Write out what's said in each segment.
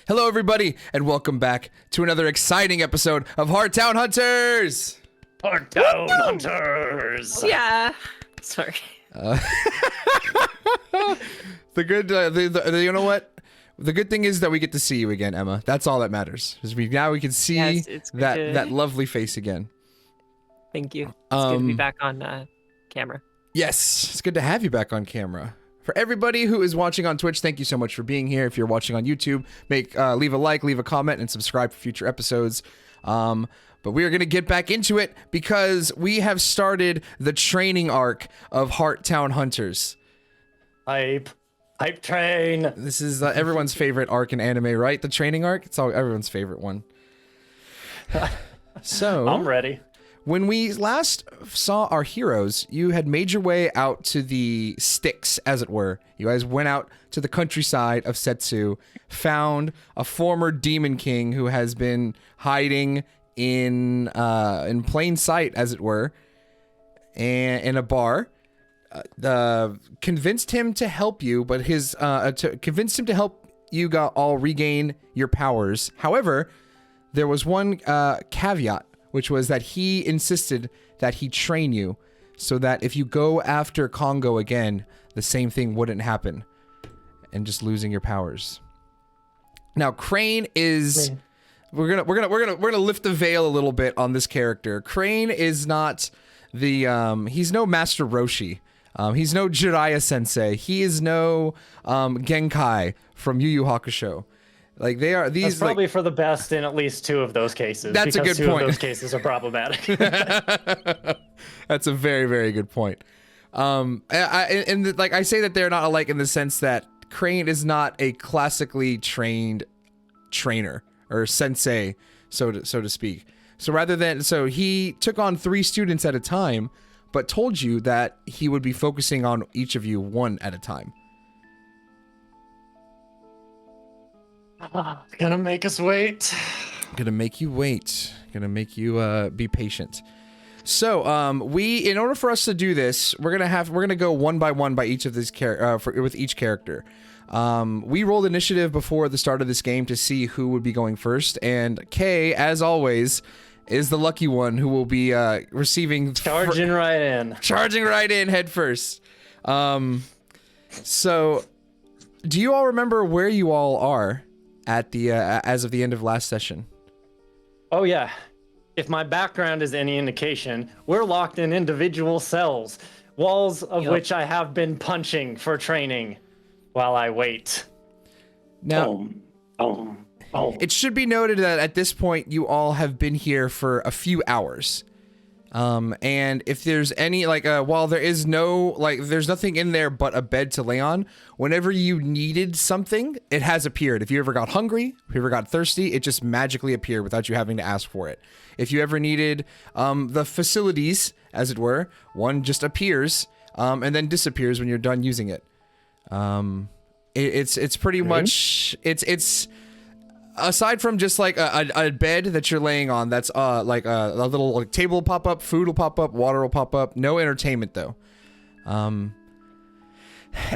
Hello, everybody, and welcome back to another exciting episode of Hearttown Hunters! Hearttown Hunters! Yeah. Sorry. You know what? The good thing is that we get to see you again, Emma. That's all that matters. Because now we can see that lovely face again. Thank you. It's good to be back on camera. Yes, it's good to have you back on camera. For everybody who is watching on Twitch, thank you so much for being here. If you're watching on YouTube, leave a like, leave a comment, and subscribe for future episodes. But we are going to get back into it because we have started the training arc of Hearttown Hunters. Hype train. This is everyone's favorite arc in anime, right? The training arc? It's everyone's favorite one. So I'm ready. When we last saw our heroes, you had made your way out to the sticks, as it were. You guys went out to the countryside of Setsu, found a former demon king who has been hiding in plain sight, as it were, and in a bar. Convinced him to help you, but convinced him to help you all regain your powers. However, there was one caveat, which was that he insisted that he train you so that if you go after Congo again, the same thing wouldn't happen and just losing your powers. Now, Crane is we're gonna lift the veil a little bit on this character. Crane is not the he's no Master Roshi. He's no Jiraiya Sensei. He is no Genkai from Yu Yu Hakusho. Like they are these. That's probably for the best in at least two of those cases. That's a good two point. Of those cases are problematic. That's a very, very good point. I say that they're not alike in the sense that Crane is not a classically trained trainer or sensei, so to speak. So he took on 3 students at a time, but told you that he would be focusing on each of you one at a time. Gonna make us wait. Gonna make you wait. Gonna make you be patient. So in order for us to do this, we're gonna go one by one by each of these with each character. We rolled initiative before the start of this game to see who would be going first, and Kay, as always, is the lucky one who will be Charging right in head first. So do you all remember where you all are at the as of the end of last session? Oh yeah. If my background is any indication, we're locked in individual cells, walls of which I have been punching for training while I wait. Now, it should be noted that at this point you all have been here for a few hours. And if there's any, while there is there's nothing in there but a bed to lay on, whenever you needed something, it has appeared. If you ever got hungry, if you ever got thirsty, it just magically appeared without you having to ask for it. If you ever needed, the facilities, as it were, one just appears, and then disappears when you're done using it. It's pretty much, it's aside from just like a bed that you're laying on, that's a little table will pop up, food will pop up, water will pop up. No entertainment though. I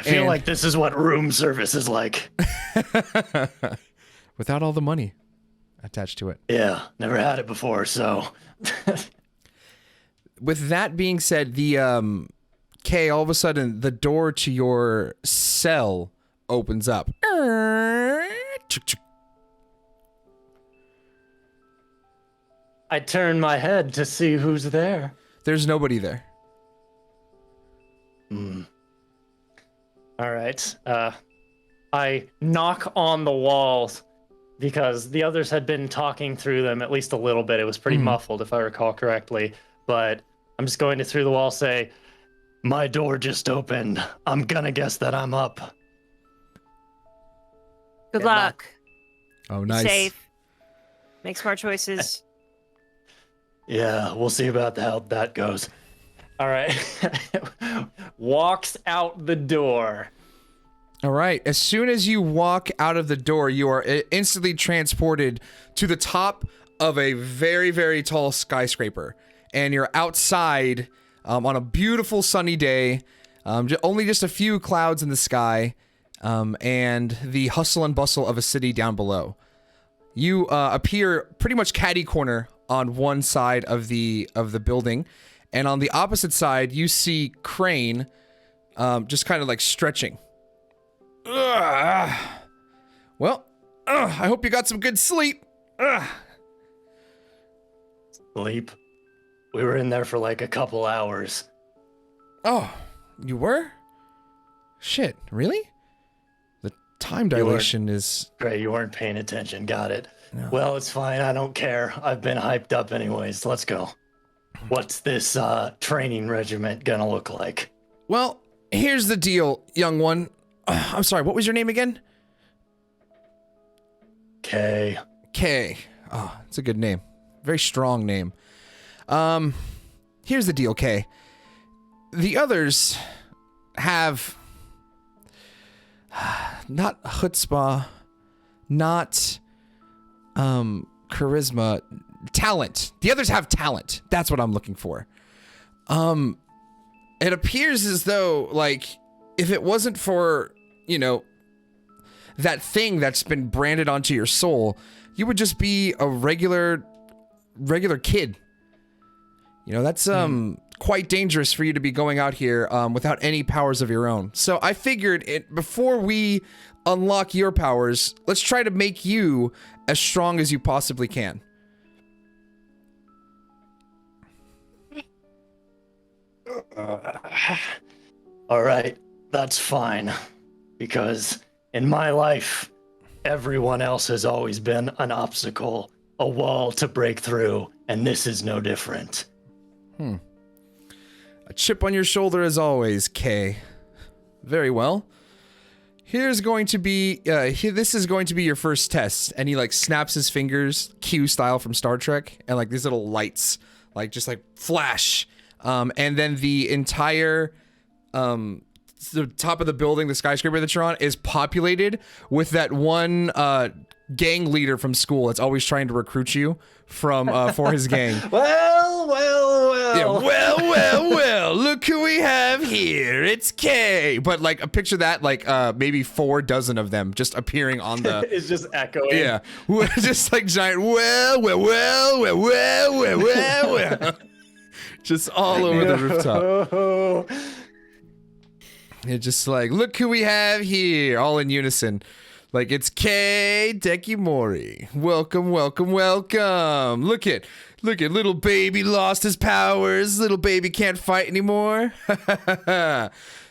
feel like this is what room service is like. Without all the money attached to it. Yeah, never had it before, so. With that being said, the Kay, all of a sudden the door to your cell opens up. I turn my head to see who's there. There's nobody there. All right. I knock on the walls because the others had been talking through them at least a little bit. It was pretty muffled, if I recall correctly. But I'm just going to, through the wall, say, "My door just opened. I'm gonna guess that I'm up." Good luck. Oh, nice. Be safe. Make smart choices. Yeah, we'll see about how that goes. All right. Walks out the door. All right. As soon as you walk out of the door, you are instantly transported to the top of a very, very tall skyscraper. And you're outside on a beautiful sunny day. Only just a few clouds in the sky. and the hustle and bustle of a city down below. You appear pretty much catty corner on one side of the building, and on the opposite side, you see Crane just kind of like stretching. Well, I hope you got some good sleep. Sleep? We were in there for like a couple hours. Oh, you were? Shit, really? The time dilation is... Great, you weren't paying attention. Got it. No. Well, it's fine. I don't care. I've been hyped up anyways. Let's go. What's this training regiment gonna look like? Well, here's the deal, young one. I'm sorry, what was your name again? Kay. Kay. Oh, it's a good name. Very strong name. Here's the deal, Kay. The others have not chutzpah, not charisma, talent. The others have talent. That's what I'm looking for. It appears as though, like, if it wasn't for, you know, that thing that's been branded onto your soul, you would just be a regular kid. You know, that's quite dangerous for you to be going out here without any powers of your own. So I figured before we unlock your powers, let's try to make you as strong as you possibly can. All right, that's fine. Because in my life, everyone else has always been an obstacle, a wall to break through, and this is no different. A chip on your shoulder as always, Kay. Very well. Here's going to be, this is going to be your first test. And he like snaps his fingers, Q style from Star Trek, and like these little lights, like just like flash. And then the entire, the top of the building, the skyscraper that you're on, is populated with that one, gang leader from school that's always trying to recruit you from for his gang. Well. Yeah, well, look who we have here. It's Kay. But like picture that, like maybe 4 dozen of them just appearing on the It's just echoing. Yeah. Just like giant well. Just all over the rooftop. It's just like, look who we have here, all in unison. Like, it's Kay Dekimori. Welcome. Look at little baby lost his powers. Little baby can't fight anymore.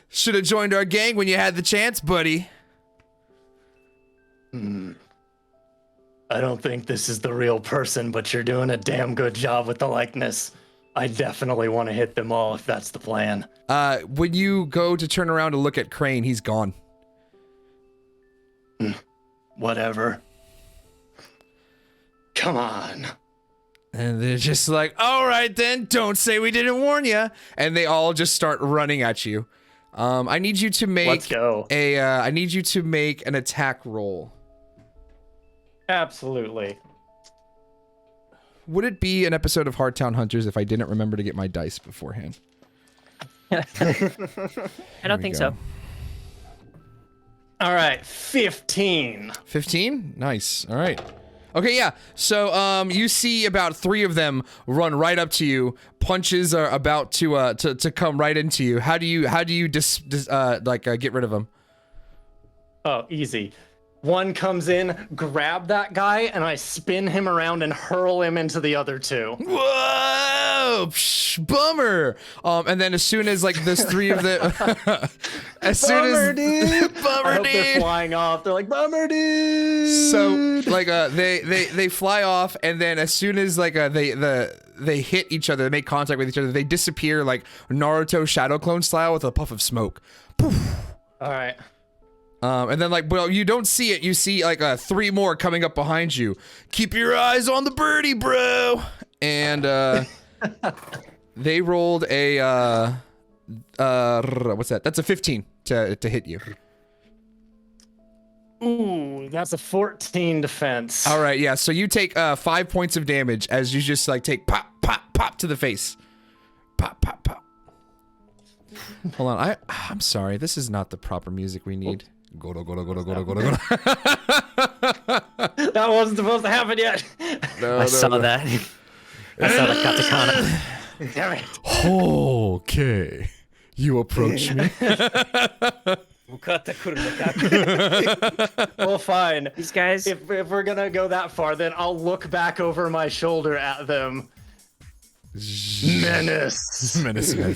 Should have joined our gang when you had the chance, buddy. I don't think this is the real person, but you're doing a damn good job with the likeness. I definitely want to hit them all if that's the plan. When you go to turn around to look at Crane, he's gone. Whatever. Come on. And they're just like, all right then, don't say we didn't warn you. And they all just start running at you. I need you to make Let's go. I need you to make an attack roll. Absolutely. Would it be an episode of Hardtown Hunters if I didn't remember to get my dice beforehand? I don't think so. All right, 15. 15? Nice. All right. Okay, yeah. So, you see about 3 of them run right up to you. Punches are about to come right into you. How do you get rid of them? Oh, easy. One comes in, grab that guy, and I spin him around and hurl him into the other 2. Whoa! Psh, bummer. And then as soon as like there's 3 of them, Bummer, dude. Bummer, I hope dude. they're flying off. They're like, bummer, dude. So like they fly off, and then as soon as like they hit each other, they make contact with each other, they disappear like Naruto Shadow Clone style with a puff of smoke. Poof. All right. And then like, well, you don't see it. You see like 3 more coming up behind you. Keep your eyes on the birdie, bro. And they rolled a what's that? That's a 15 to hit you. Ooh, that's a 14 defense. All right, yeah. So you take 5 points of damage as you just like take pop, pop, pop to the face. Pop, pop, pop. Hold on, I'm sorry. This is not the proper music we need. Goro, goro, goro, goro, goro, goro. That wasn't supposed to happen yet. I saw that. I saw the katakana. Damn it. Okay. You approach me. Well, fine. These guys. If we're gonna go that far, then I'll look back over my shoulder at them. Menace. Menace. Go.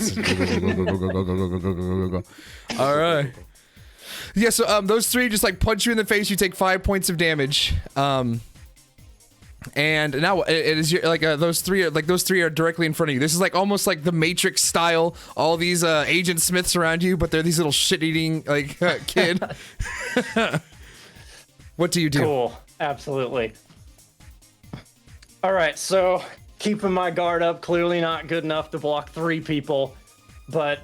All right. Yeah, so those three just like punch you in the face. You take 5 points of damage. And now it is like those three are directly in front of you. This is like almost like the Matrix style. All these Agent Smiths around you, but they're these little shit-eating like kid. What do you do? Cool. Absolutely. All right, so keeping my guard up, clearly not good enough to block 3 people, but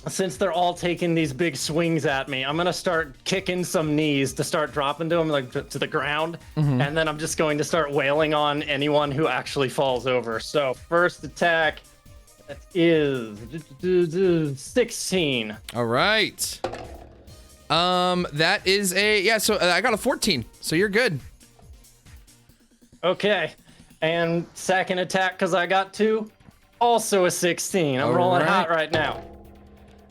since they're all taking these big swings at me, I'm gonna start kicking some knees to start dropping them like to the ground, and then I'm just going to start wailing on anyone who actually falls over. So first attack, that is 16. All right. That is so I got a 14, so you're good. Okay, and second attack, because I got 2, also a 16. I'm rolling hot right now.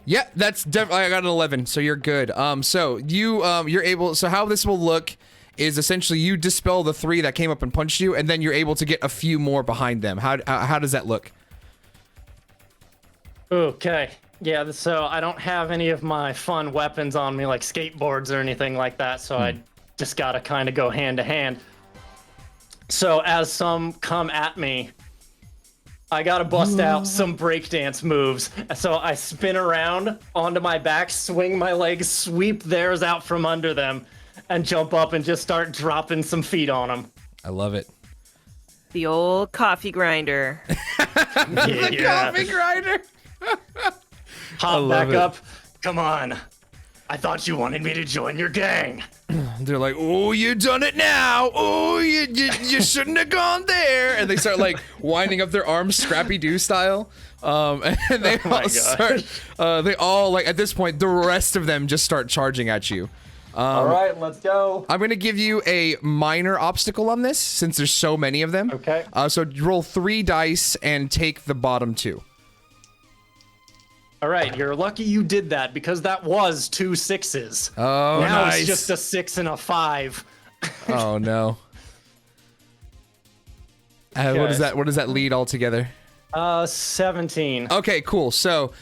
Yeah, that's definitely. I got an 11, so you're good. So you're able. So how this will look is essentially you dispel the 3 that came up and punched you, and then you're able to get a few more behind them. How does that look? Okay. Yeah. So I don't have any of my fun weapons on me, like skateboards or anything like that. So I just gotta kind of go hand to hand. So as some come at me, I gotta bust out some breakdance moves. So I spin around onto my back, swing my legs, sweep theirs out from under them, and jump up and just start dropping some feet on them. I love it. The old coffee grinder. The coffee grinder. Hop back up. Come on. I thought you wanted me to join your gang. They're like, oh, you done it now. Oh, you shouldn't have gone there. And they start like winding up their arms, Scrappy-Doo style. And they they all like at this point, the rest of them just start charging at you. All right, let's go. I'm going to give you a minor obstacle on this since there's so many of them. Okay. So roll 3 dice and take the bottom 2. All right, you're lucky you did that because that was 2 6s. Oh, now nice. It's just a 6 and a 5. Oh no. What does that lead altogether? 17. Okay, cool. So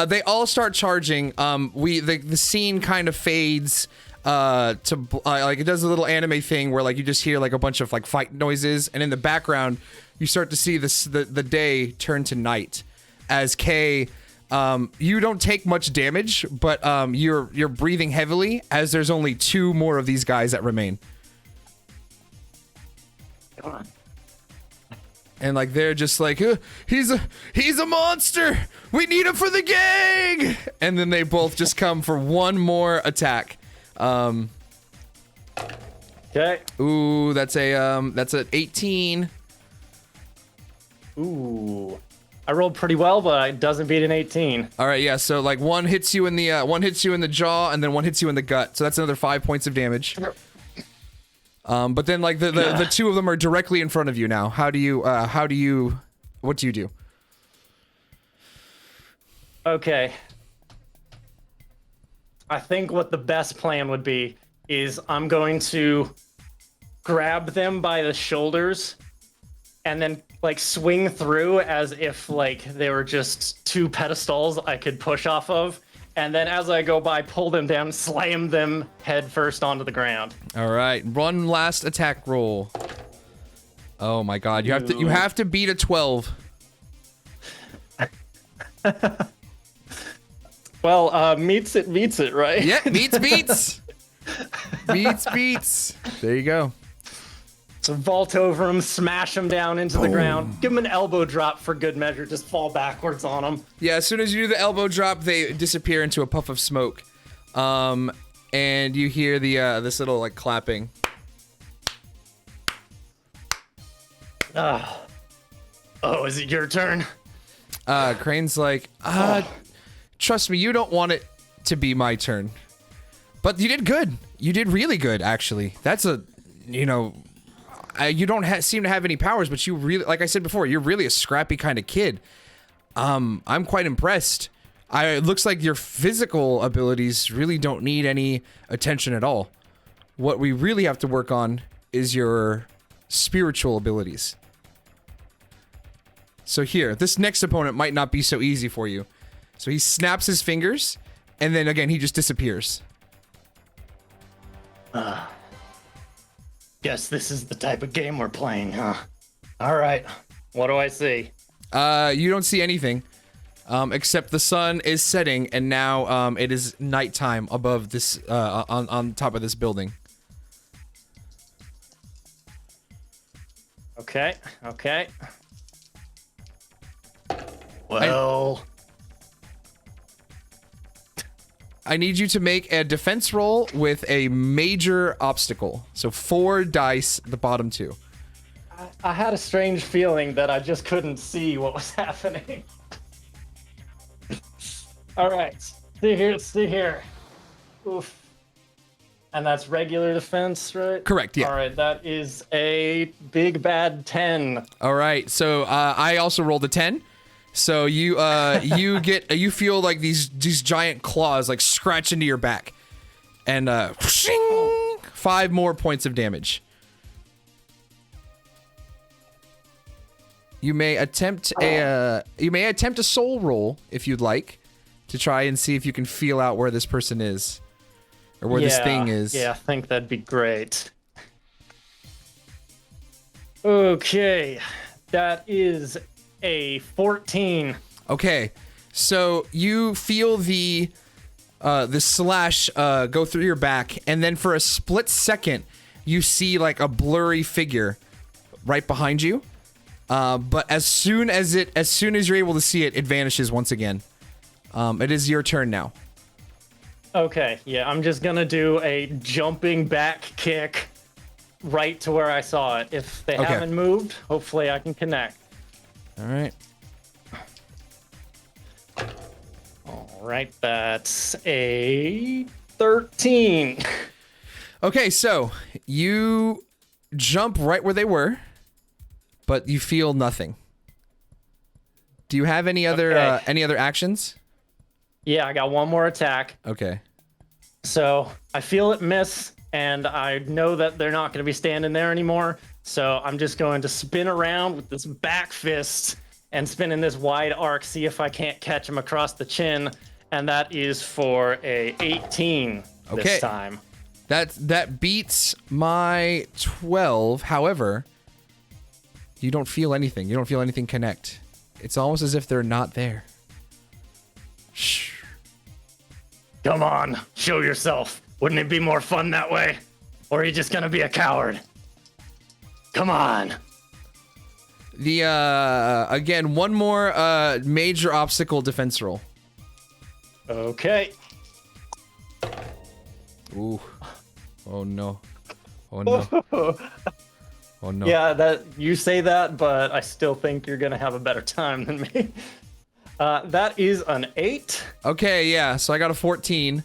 they all start charging. The scene kind of fades to like it does a little anime thing where like you just hear like a bunch of like fight noises, and in the background you start to see the day turn to night as Kay. You don't take much damage, but you're breathing heavily as there's only 2 more of these guys that remain. Come on. And like they're just like, he's a monster. We need him for the gang. And then they both just come for one more attack. Okay. Ooh, that's an 18. Ooh. I rolled pretty well, but it doesn't beat an 18. All right, yeah. So like one hits you in the jaw, and then one hits you in the gut. So that's another 5 points of damage. But then like the 2 of them are directly in front of you now. What do you do? Okay. I think what the best plan would be is I'm going to grab them by the shoulders and then like swing through as if like they were just 2 pedestals I could push off of. And then as I go by, pull them down, slam them head first onto the ground. All right, one last attack roll. Oh my god, you have to beat a 12. Well, meets it, right? Yeah, beats. beats. There you go. So vault over him, smash him down into the ground, give him an elbow drop for good measure, just fall backwards on him. Yeah, as soon as you do the elbow drop, they disappear into a puff of smoke. And you hear this little like clapping. Oh, is it your turn? Crane's like, trust me, you don't want it to be my turn. But you did good. You did really good, actually. That's a, you know, you don't seem to have any powers, but you really, like I said before, you're really a scrappy kind of kid. I'm quite impressed. It looks like your physical abilities really don't need any attention at all. What we really have to work on is your spiritual abilities. So here, this next opponent might not be so easy for you. So he snaps his fingers, and then again, he just disappears. Guess this is the type of game we're playing, huh? All right. What do I see? You don't see anything, except the sun is setting, and now it is nighttime above this, on top of this building. Okay. Well, I need you to make a defense roll with a major obstacle. So 4 dice, the bottom 2. I had a strange feeling that I just couldn't see what was happening. All right, stay here. Oof. And that's regular defense, right? Correct, yeah. All right, that is a big bad 10. All right, so I also rolled a 10. So you you feel like these giant claws like scratch into your back, and 5 more points of damage. You may attempt a soul roll if you'd like, to try and see if you can feel out where this person is, or where this thing is. Yeah, I think that'd be great. Okay, that is a 14. Okay, so you feel the slash go through your back, and then for a split second, you see like a blurry figure right behind you. But as soon as you're able to see it, it vanishes once again. It is your turn now. Okay, yeah, I'm just gonna do a jumping back kick right to where I saw it. If they haven't moved, hopefully I can connect. All right. All right, that's a 13. Okay, so you jump right where they were, but you feel nothing. Do you have any other actions? Yeah, I got one more attack. Okay. So I feel it miss, and I know that they're not going to be standing there anymore. So I'm just going to spin around with this back fist and spin in this wide arc, see if I can't catch him across the chin. And that is for a 18 this time. That beats my 12. However, you don't feel anything. You don't feel anything connect. It's almost as if they're not there. Shh. Come on, show yourself. Wouldn't it be more fun that way? Or are you just gonna be a coward? Come on. The again, one more major obstacle defense roll. Okay. Ooh. Oh no. Oh no. Oh no. Yeah, that you say that, but I still think you're gonna have a better time than me. That is an 8. Okay, yeah. So I got a 14.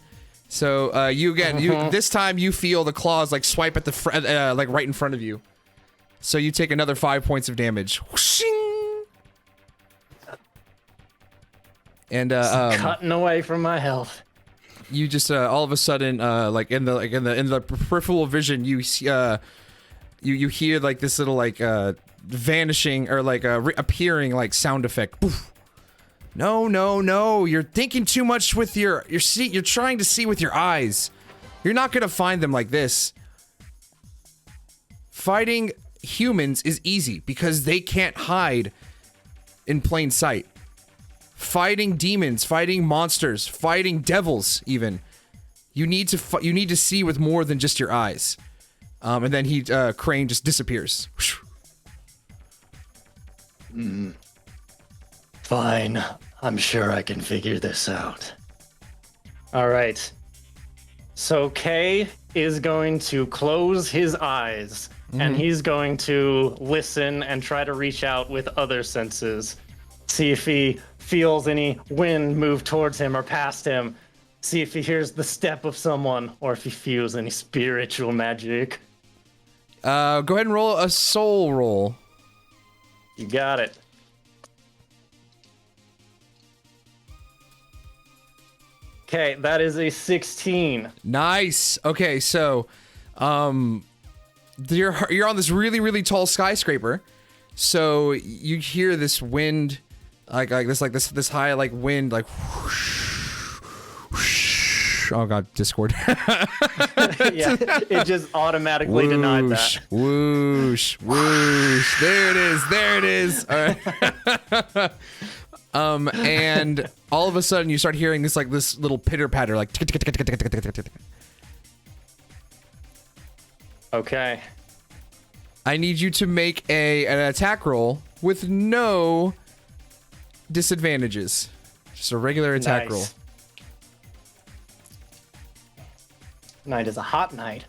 So you again, this time you feel the claws like swipe at the like right in front of you. So you take another 5 points of damage. Whooshing! And cutting away from my health. You just all of a sudden like in the peripheral vision you see, you hear like this little like vanishing or like appearing like sound effect. Poof. No, you're thinking too much with you're trying to see with your eyes. You're not gonna find them like this. Fighting humans is easy because they can't hide in plain sight. Fighting demons, fighting monsters, fighting devils even. You need to see with more than just your eyes. And then Crane just disappears. Fine. I'm sure I can figure this out. All right. So Kay is going to close his eyes, and he's going to listen and try to reach out with other senses. See if he feels any wind move towards him or past him. see if he hears the step of someone or if he feels any spiritual magic. Go ahead and roll a soul roll. You got it. Okay, that is a 16. Nice. Okay, so, you're on this really, really tall skyscraper. So you hear this wind, like this high wind, like whoosh, whoosh. Oh god, Discord. Yeah, it just automatically denied that. Whoosh, whoosh. There it is. All right. And all of a sudden you start hearing this this little pitter patter, like tick, tick, tick, tick, tick, tick, tick, tick, tick. Okay. I need you to make an attack roll with no disadvantages. Just a regular attack roll. Night is a hot night.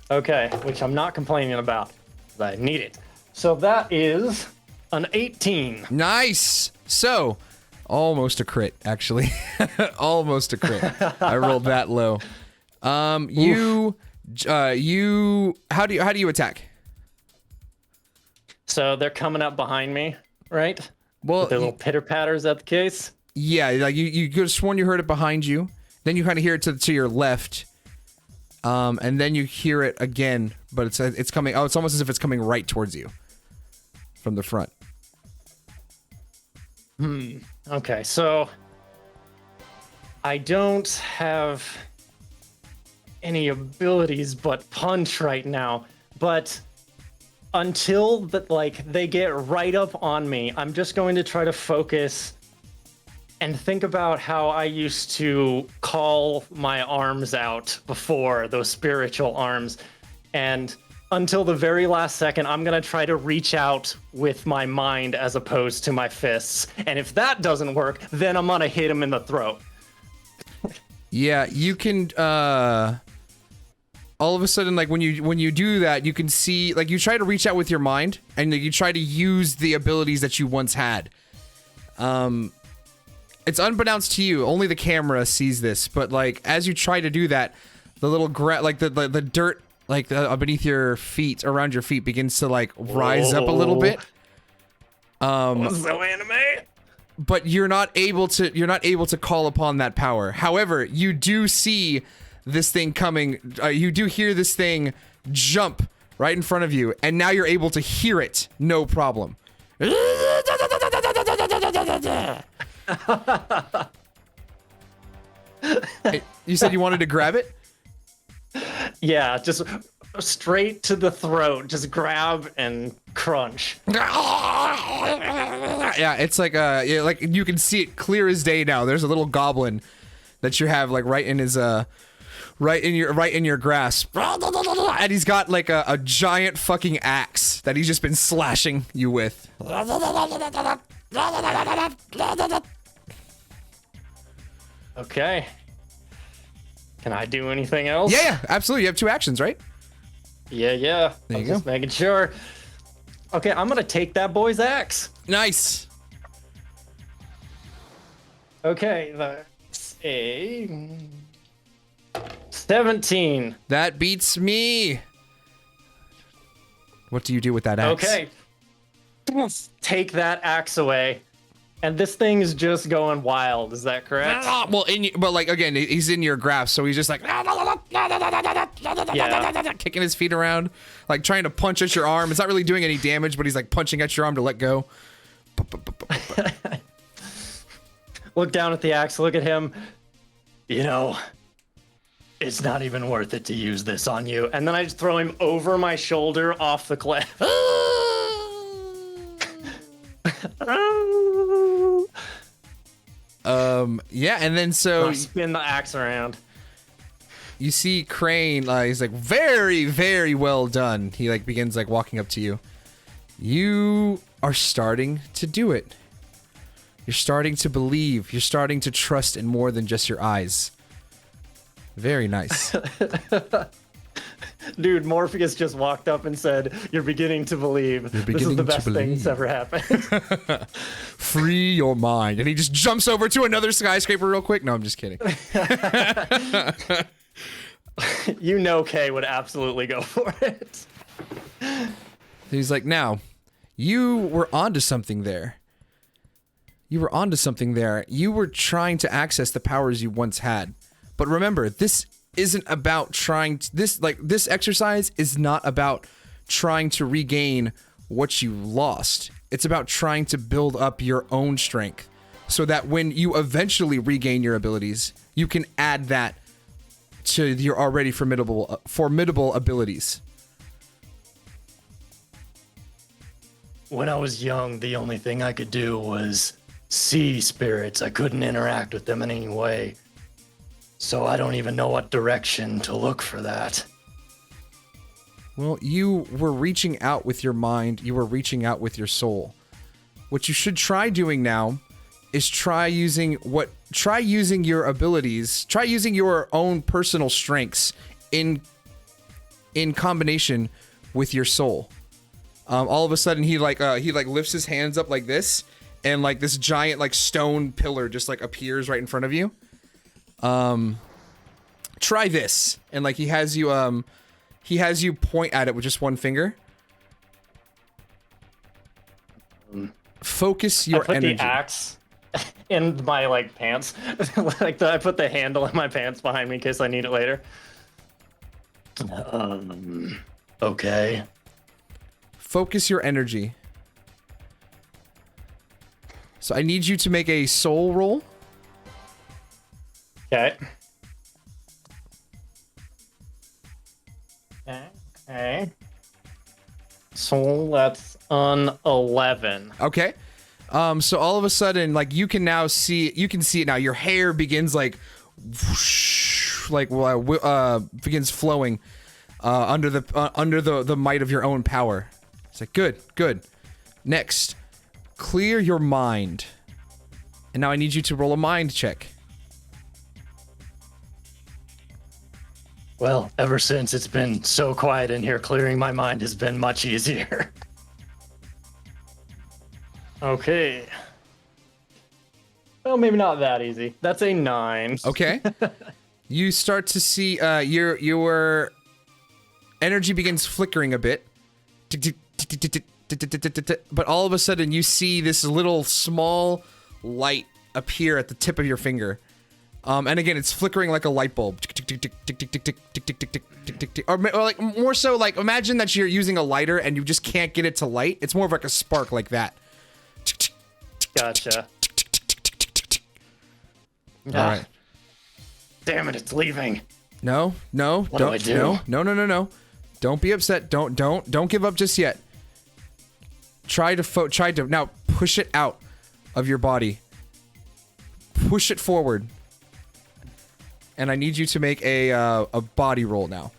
Okay, which I'm not complaining about. I need it. So that is an 18. Nice. So, almost a crit, actually. Almost a crit. I rolled that low. How do you attack? So they're coming up behind me, right? Well, with their little pitter patter, is that the case? Yeah, like you could have sworn you heard it behind you. Then you kind of hear it to your left. And then you hear it again, but it's coming. Oh, it's almost as if it's coming right towards you from the front. Okay, so I don't have any abilities but punch right now, but until they get right up on me, I'm just going to try to focus and think about how I used to call my arms out before, those spiritual arms. And until the very last second, I'm going to try to reach out with my mind as opposed to my fists. And if that doesn't work, then I'm going to hit him in the throat. Yeah, you can, all of a sudden, when you do that, you can see, you try to reach out with your mind, and you try to use the abilities that you once had. It's unbeknownst to you, only the camera sees this, but, as you try to do that, the little the dirt, beneath your feet, around your feet, begins to, rise up a little bit. So anime. But you're not able to call upon that power. However, you do see this thing coming. You do hear this thing jump right in front of you, and now you're able to hear it, no problem. You said you wanted to grab it? Yeah, just straight to the throat. Just grab and crunch. Yeah, it's you can see it clear as day now. There's a little goblin that you have right in his right in your grasp, and he's got a giant fucking axe that he's just been slashing you with. Okay. Can I do anything else? Yeah, absolutely. You have 2 actions, right? Yeah. There you Just go. making sure. Okay, I'm gonna take that boy's axe. Nice. Okay, that's a 17. That beats me. What do you do with that axe? Okay. Take that axe away. And this thing is just going wild, is that correct? Well, again, he's in your grasp, so he's just kicking his feet around, trying to punch at your arm. It's not really doing any damage, but he's punching at your arm to let go. Look down at the axe, look at him. It's not even worth it to use this on you. And then I just throw him over my shoulder off the cliff. Yeah, and then so I spin the axe around. You see Crane, he's very, very well done. He begins walking up to you. You are starting to do it. You're starting to believe. You're starting to trust in more than just your eyes. Very nice. Dude, Morpheus just walked up and said, "You're beginning to believe. This is the best thing that's ever happened." free your mind. And he just jumps over to another skyscraper real quick. No, I'm just kidding. You know Kay would absolutely go for it. He's like, now, you were onto something there. You were onto something there. You were trying to access the powers you once had. But remember, this isn't about trying to, this exercise is not about trying to regain what you lost. It's about trying to build up your own strength so that when you eventually regain your abilities, you can add that to your already formidable abilities. When I was young, the only thing I could do was see spirits. I couldn't interact with them in any way. So I don't even know what direction to look for that. Well, you were reaching out with your mind. You were reaching out with your soul. What you should try doing now is try using your abilities, try using your own personal strengths in combination with your soul. All of a sudden he lifts his hands up like this, and like this giant like stone pillar just like appears right in front of you. Try this, and like he has you point at it with just one finger. Focus your energy. I put the axe in my like pants. I put the handle in my pants behind me in case I need it later. Okay. Focus your energy. So I need you to make a soul roll. Okay. Okay. Soul, that's an 11. Okay. So all of a sudden, like you can see it now. Your hair begins like, whoosh, like begins flowing under the might of your own power. It's like good. Next, clear your mind. And now I need you to roll a mind check. Well, ever since it's been so quiet in here, clearing my mind has been much easier. Okay. Well, maybe not that easy. That's a 9. Okay. You start to see your energy begins flickering a bit. But all of a sudden you see this little small light appear at the tip of your finger. And again, it's flickering like a light bulb. Or like more so like imagine that you're using a lighter and you just can't get it to light. It's more of like a spark like that. Gotcha. All right. Damn it, it's leaving. No. What do I do? No. Don't be upset. Don't give up just yet. Try to now push it out of your body. Push it forward. And I need you to make a body roll now.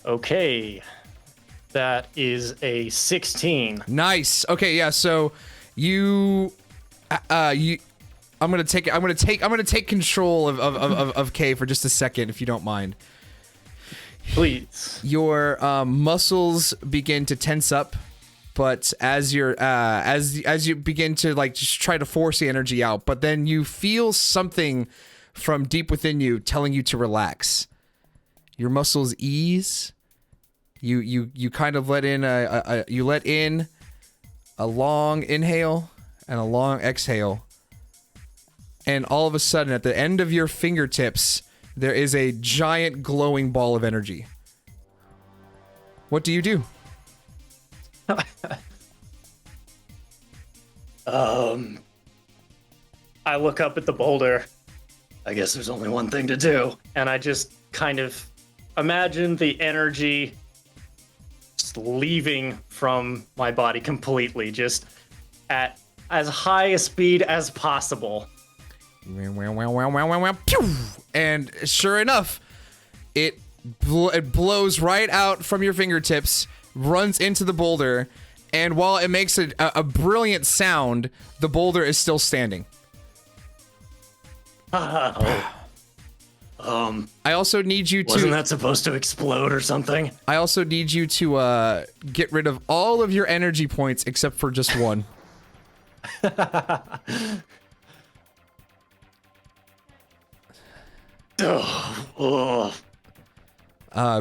Okay. That is a 16. Nice. Okay, yeah, so I'm gonna take control of Kay for just a second, if you don't mind. Please. Your muscles begin to tense up, but as you begin to like just try to force the energy out, but then you feel something from deep within you telling you to relax. Your muscles ease. You kind of let in a long inhale and a long exhale. And all of a sudden, at the end of your fingertips, there is a giant glowing ball of energy. What do you do? I look up at the boulder. I guess there's only one thing to do. And I just kind of imagine the energy just leaving from my body completely, just at as high a speed as possible. And sure enough, it blows right out from your fingertips, runs into the boulder, and while it makes a brilliant sound, the boulder is still standing. Oh, I also need you to... Wasn't that supposed to explode or something? I also need you to get rid of all of your energy points except for just one.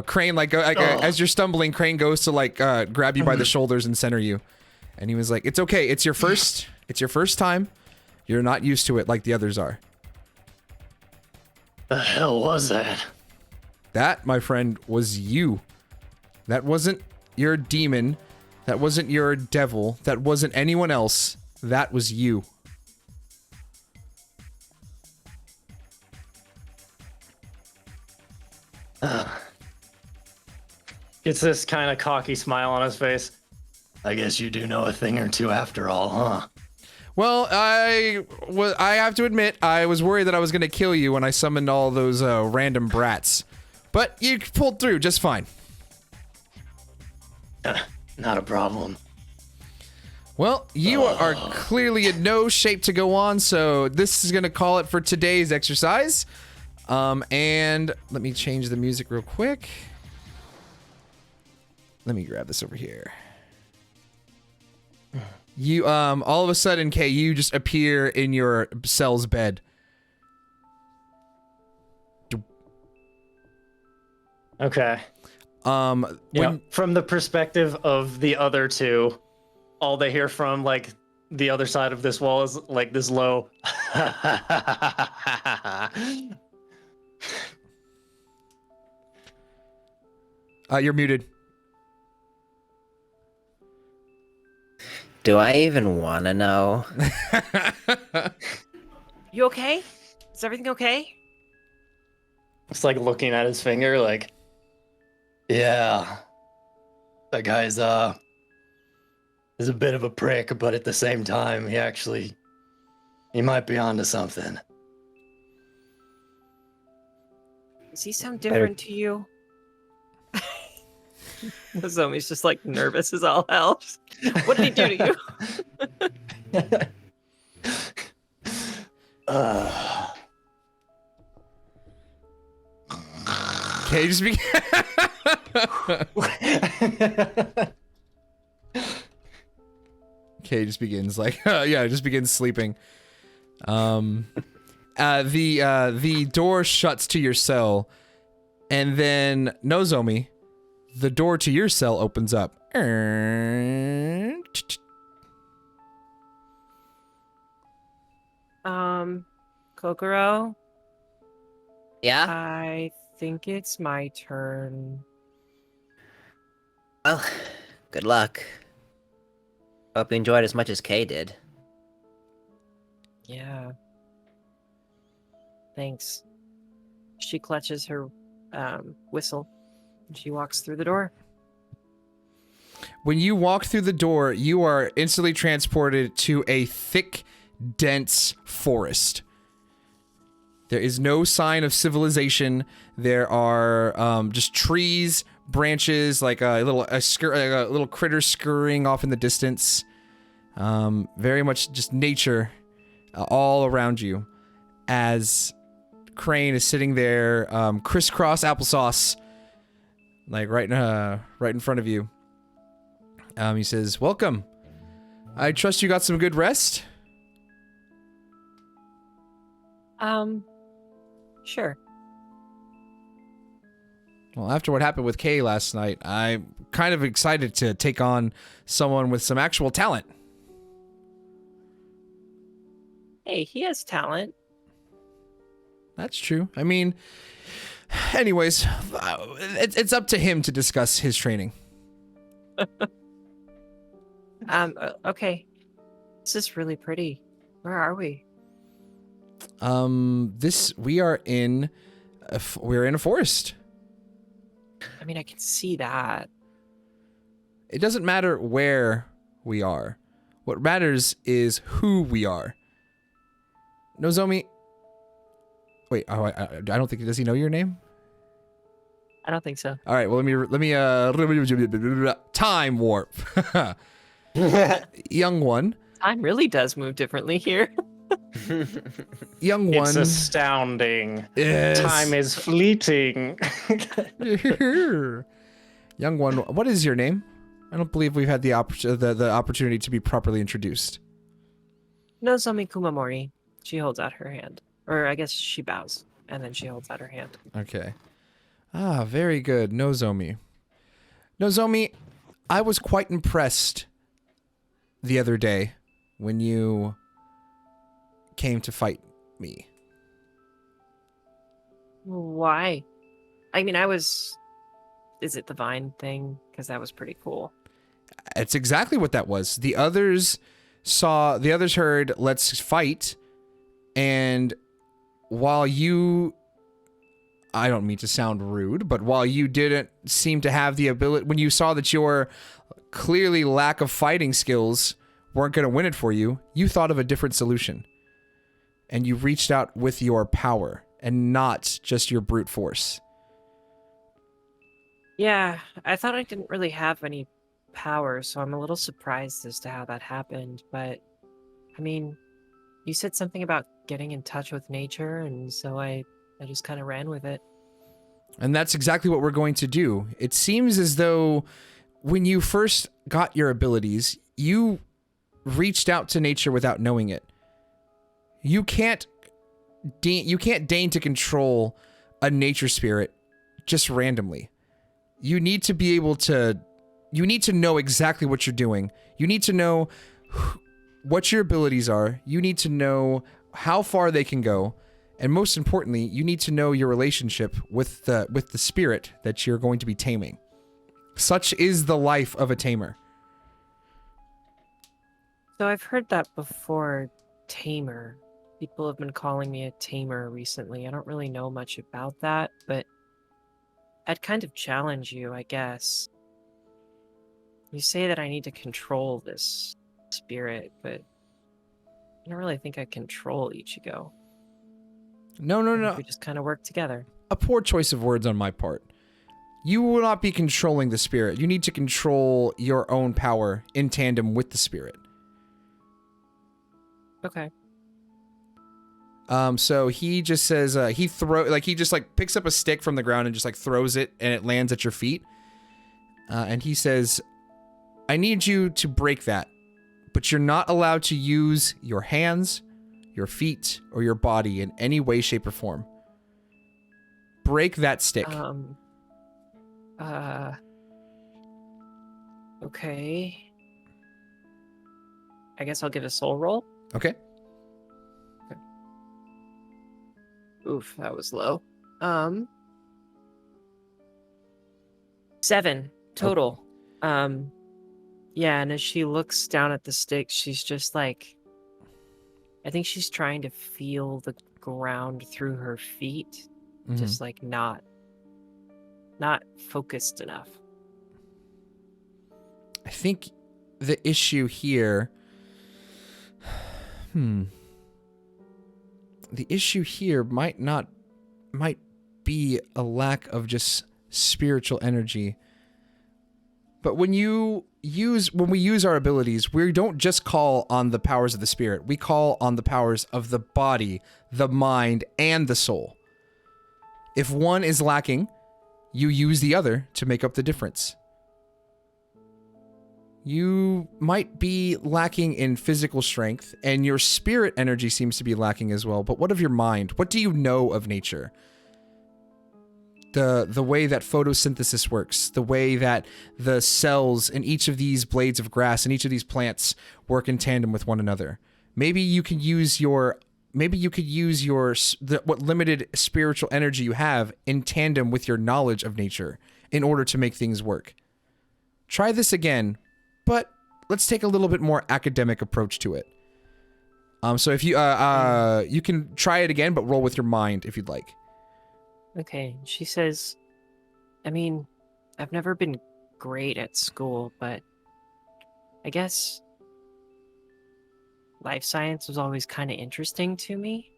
Crane, as you're stumbling, Crane goes to grab you by the shoulders and center you, and he was like, "It's okay. It's your first time. You're not used to it like the others are." The hell was that? That, my friend, was you. That wasn't your demon. That wasn't your devil. That wasn't anyone else. That was you. Gets this kind of cocky smile on his face. I guess you do know a thing or two after all, huh? Well, I have to admit, I was worried that I was going to kill you when I summoned all those random brats. But you pulled through just fine. Not a problem. Well, you are clearly in no shape to go on, so this is going to call it for today's exercise. And let me change the music real quick. Let me grab this over here. You, all of a sudden, Kay, you just appear in your cell's bed. Okay. From the perspective of the other two, all they hear from, the other side of this wall is, this low... You're muted. Do I even want to know? You okay? Is everything okay? It's looking at his finger, yeah. That guy's, is a bit of a prick, but at the same time, he might be onto something. Does he sound different to you? Nozomi's just nervous as all hell. What did he do to you? Okay, just be... Kay just begins just begins sleeping. The door shuts to your cell, and then Nozomi, the door to your cell opens up. Kokoro? Yeah? I think it's my turn. Well, good luck. Hope you enjoyed as much as Kay did. Yeah. Thanks. She clutches her whistle and she walks through the door. When you walk through the door, you are instantly transported to a thick, dense forest. There is no sign of civilization. There are just trees, branches, like a little critter scurrying off in the distance. Very much just nature all around you. As Crane is sitting there, crisscross applesauce, right in front of you. He says, "Welcome. I trust you got some good rest." Sure. Well, after what happened with Kay last night, I'm kind of excited to take on someone with some actual talent. Hey, he has talent. That's true. I mean, anyways, it's up to him to discuss his training. Okay. This is really pretty. Where are we? We're in a forest. I mean, I can see that. It doesn't matter where we are. What matters is who we are. Nozomi. Wait, I don't think, does he know your name? I don't think so. All right, well, let me time warp. Young one. Time really does move differently here. Young one. It's astounding. Yes. Time is fleeting. Young one, what is your name? I don't believe we've had the opportunity to be properly introduced. Nozomi Kumamori. She holds out her hand. Or I guess she bows, and then she holds out her hand. Okay. Ah, very good. Nozomi. Nozomi, I was quite impressed the other day when you came to fight me. Why? I mean, is it the vine thing? Because that was pretty cool. It's exactly what that was. The others heard, let's fight. And while you, I don't mean to sound rude, but while you didn't seem to have the ability, when you saw that your clearly lack of fighting skills weren't going to win it for you, you thought of a different solution. And you reached out with your power and not just your brute force. Yeah, I thought I didn't really have any power, so I'm a little surprised as to how that happened. But, I mean, you said something about getting in touch with nature, and so I just kind of ran with it. And that's exactly what we're going to do. It seems as though when you first got your abilities, you reached out to nature without knowing it. You can't deign to control a nature spirit just randomly. You need to be able to, you need to know exactly what you're doing. You need to know what your abilities are. You need to know how far they can go. And most importantly, you need to know your relationship with the spirit that you're going to be taming. Such is the life of a tamer. So I've heard that before, tamer. People have been calling me a tamer recently. I don't really know much about that, but I'd kind of challenge you, I guess. You say that I need to control this spirit, but I don't really think I control Ichigo. No. We just kind of work together. A poor choice of words on my part. You will not be controlling the spirit. You need to control your own power in tandem with the spirit. Okay. So he just says, he just picks up a stick from the ground and just like throws it and it lands at your feet. And he says, I need you to break that, but you're not allowed to use your hands, your feet, or your body in any way, shape, or form. Break that stick. Okay. I guess I'll give a soul roll. Okay. Oof, that was low. 7 total. Yeah, and as she looks down at the stick, she's just like, I think she's trying to feel the ground through her feet, just like not focused enough. I think the issue here, the issue here might be a lack of just spiritual energy. But when we use our abilities, we don't just call on the powers of the spirit. We call on the powers of the body, the mind, and the soul. If one is lacking, you use the other to make up the difference. You might be lacking in physical strength, and your spirit energy seems to be lacking as well. But what of your mind? What do you know of nature? The way that photosynthesis works, the way that the cells in each of these blades of grass and each of these plants work in tandem with one another. Maybe you could use what limited spiritual energy you have in tandem with your knowledge of nature in order to make things work. Try this again, but let's take a little bit more academic approach to it. So if you you can try it again, but roll with your mind if you'd like. Okay, she says, I mean, I've never been great at school, but I guess life science was always kind of interesting to me.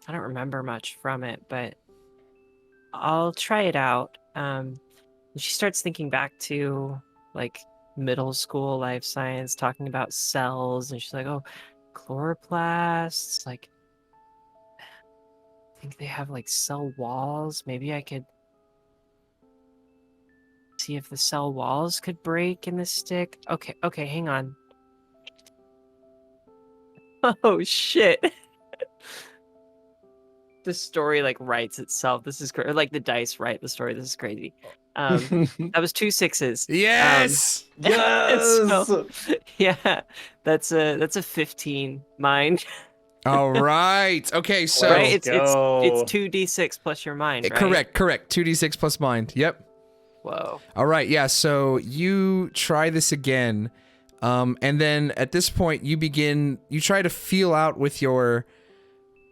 I don't remember much from it, but I'll try it out. She starts thinking back to like middle school life science, talking about cells, and she's like, oh, chloroplasts. Like, I think they have like cell walls. Maybe I could see if the cell walls could break in the stick. Okay, hang on. Oh shit. The story like writes itself. This is like the dice write the story. This is crazy. That was 2 6s. Yes. Yes. So, yeah, that's a 15 mind. All right. Okay. So Right? Let's It's go. 2d6 plus your mind, right? correct. 2d6 plus mind. Yep. Whoa. All right. Yeah. So you try this again, and then at this point you try to feel out with your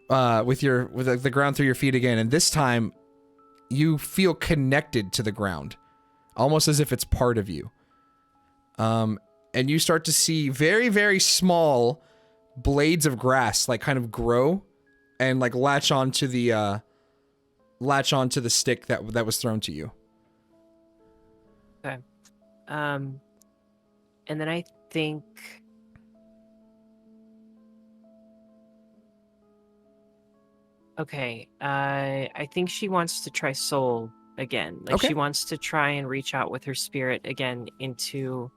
the ground through your feet again, and this time you feel connected to the ground, almost as if it's part of you. And you start to see very, very small blades of grass like kind of grow and like latch onto the stick that was thrown to you. Okay. And then I think I think she wants to try soul again. Like Okay. she wants to try and reach out with her spirit again into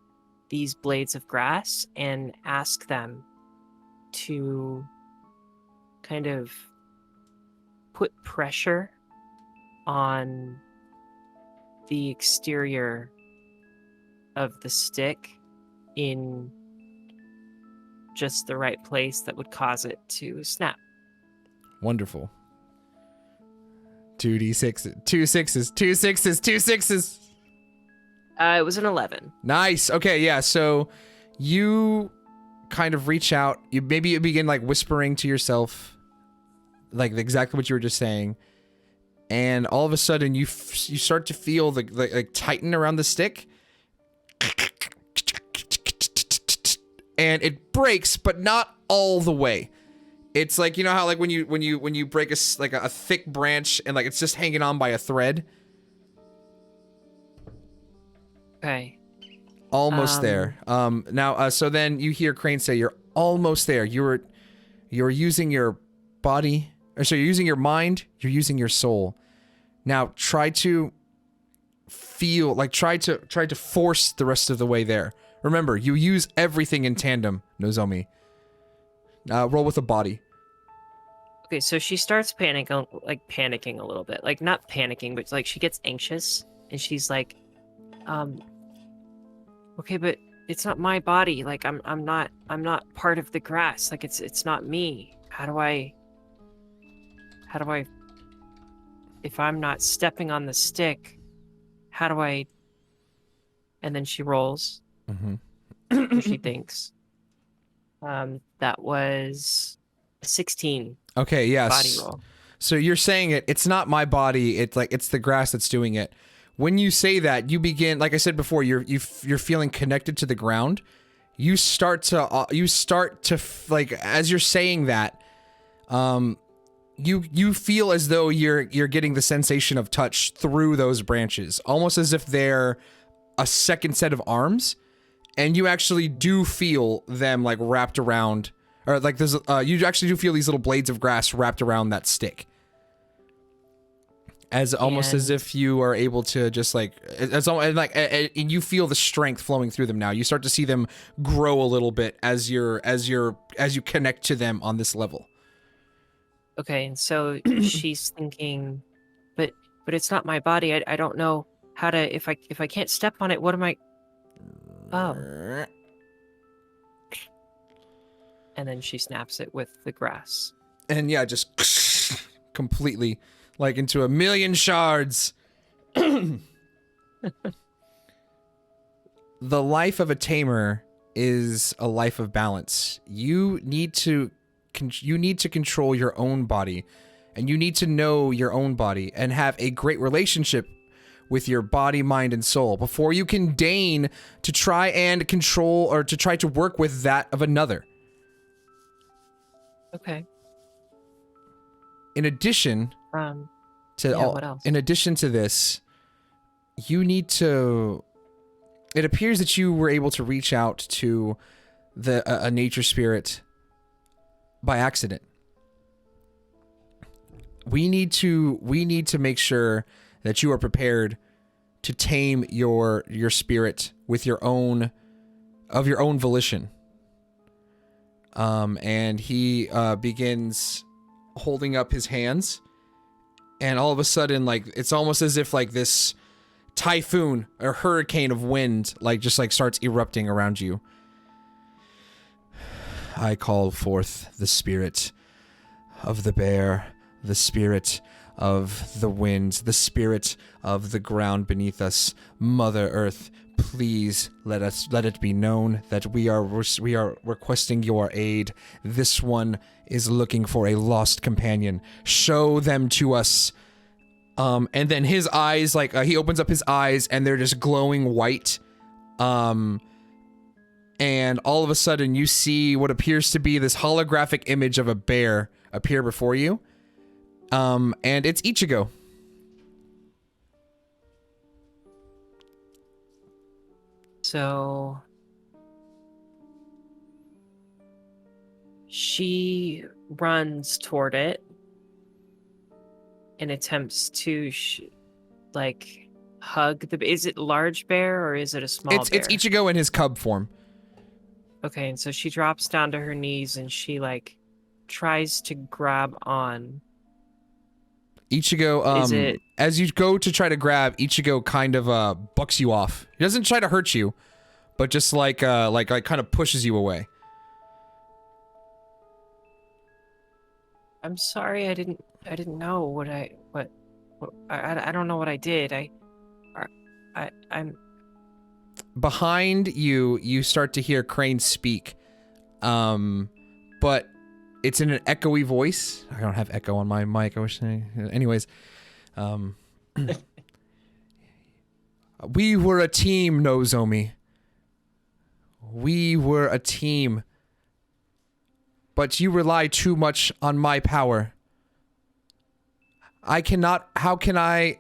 these blades of grass and ask them to kind of put pressure on the exterior of the stick in just the right place that would cause it to snap. Wonderful. 2d6, 2 6s, 2 6s, 2 6s. It was an 11. Nice. Okay, yeah. So you kind of reach out. You begin like whispering to yourself, like exactly what you were just saying, and all of a sudden you start to feel the like tighten around the stick, and it breaks, but not all the way. It's like, you know how like when you break a thick branch and like it's just hanging on by a thread. Okay. Almost there. Now, so then you hear Crane say, "You're almost there. You're using your body, or so you're using your mind. You're using your soul. Now, try to feel like try to force the rest of the way there. Remember, you use everything in tandem, Nozomi. Roll with a body. Okay, so she starts panicking a little bit. Like not panicking, but like she gets anxious and she's like, okay, but it's not my body. Like I'm not part of the grass. Like it's not me. How do I if I'm not stepping on the stick, how do I? And then she rolls. Mm-hmm. She thinks. That was a 16. Okay, yes. Body roll. So you're saying it's not my body, it's the grass that's doing it. When you say that, you begin, like I said before, you're feeling connected to the ground. You start to like, as you're saying that, you feel as though you're getting the sensation of touch through those branches, almost as if they're a second set of arms, and you actually do feel them like wrapped around. Or like there's, you actually do feel these little blades of grass wrapped around that stick, as almost as if you are able to just like, and you feel the strength flowing through them now. You start to see them grow a little bit as you connect to them on this level. Okay, and so she's thinking, but it's not my body. I don't know how to. If I can't step on it, what am I? Oh. And then she snaps it with the grass. And yeah, just completely, like into a million shards. The life of a tamer is a life of balance. You need to control your own body, and you need to know your own body and have a great relationship with your body, mind, and soul before you can deign to try and control or to try to work with that of another. Okay. In addition what else? In addition to this, you need to. It appears that you were able to reach out to a nature spirit by accident. We need to make sure that you are prepared to tame your spirit with your own volition. And he begins holding up his hands, and all of a sudden, like, it's almost as if like this typhoon or hurricane of wind just starts erupting around you. I call forth the spirit of the bear, the spirit of the wind, the spirit of the ground beneath us. Mother Earth, please let it be known that we are requesting your aid. This one is looking for a lost companion. Show them to us. And then his eyes, he opens up his eyes, and they're just glowing white. And all of a sudden, you see what appears to be this holographic image of a bear appear before you. And it's Ichigo. So she runs toward it and attempts to hug the. Is it large bear or is it a small bear? It's Ichigo in his cub form. Okay, and so she drops down to her knees and she tries to grab on. Ichigo, as you go to try to grab, Ichigo kind of bucks you off. He doesn't try to hurt you, but just kind of pushes you away. I'm sorry, I didn't know I don't know what I did. I'm Behind you, you start to hear Crane speak, but it's in an echoey voice. I don't have echo on my mic. I wish. Anyways, we were a team, Nozomi. We were a team, but you rely too much on my power. How can I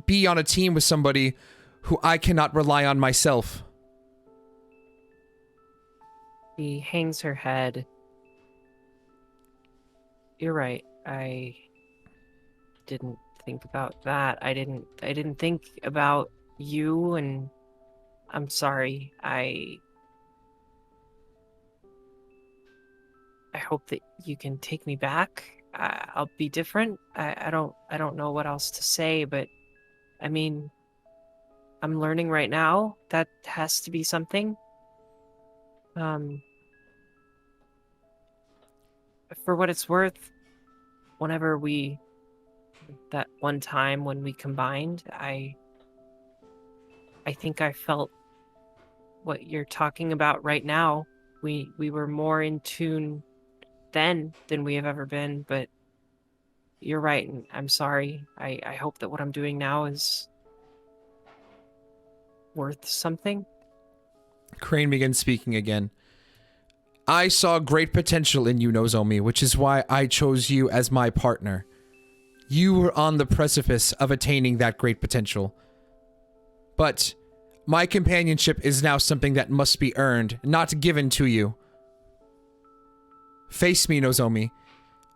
be on a team with somebody who I cannot rely on myself? She hangs her head. You're right. I didn't think about that. I didn't think about you, and I'm sorry. I hope that you can take me back. I'll be different. I don't know what else to say, but I mean, I'm learning right now that has to be something. For what it's worth, that one time when we combined, I think I felt what you're talking about right now. We were more in tune then than we have ever been, but you're right, and I'm sorry. I hope that what I'm doing now is worth something. Crane begins speaking again. I saw great potential in you, Nozomi, which is why I chose you as my partner. You were on the precipice of attaining that great potential. But my companionship is now something that must be earned, not given to you. Face me, Nozomi,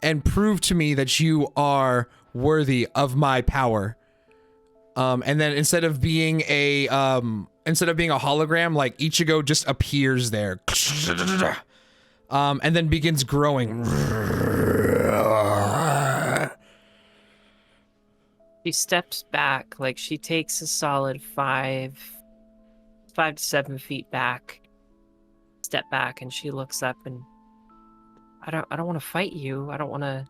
and prove to me that you are worthy of my power. And then instead of being a hologram, Ichigo just appears there. And then begins growing. She steps back, she takes a solid 5 to 7 feet back. Step back, and she looks up, and I don't want to fight you. I don't want to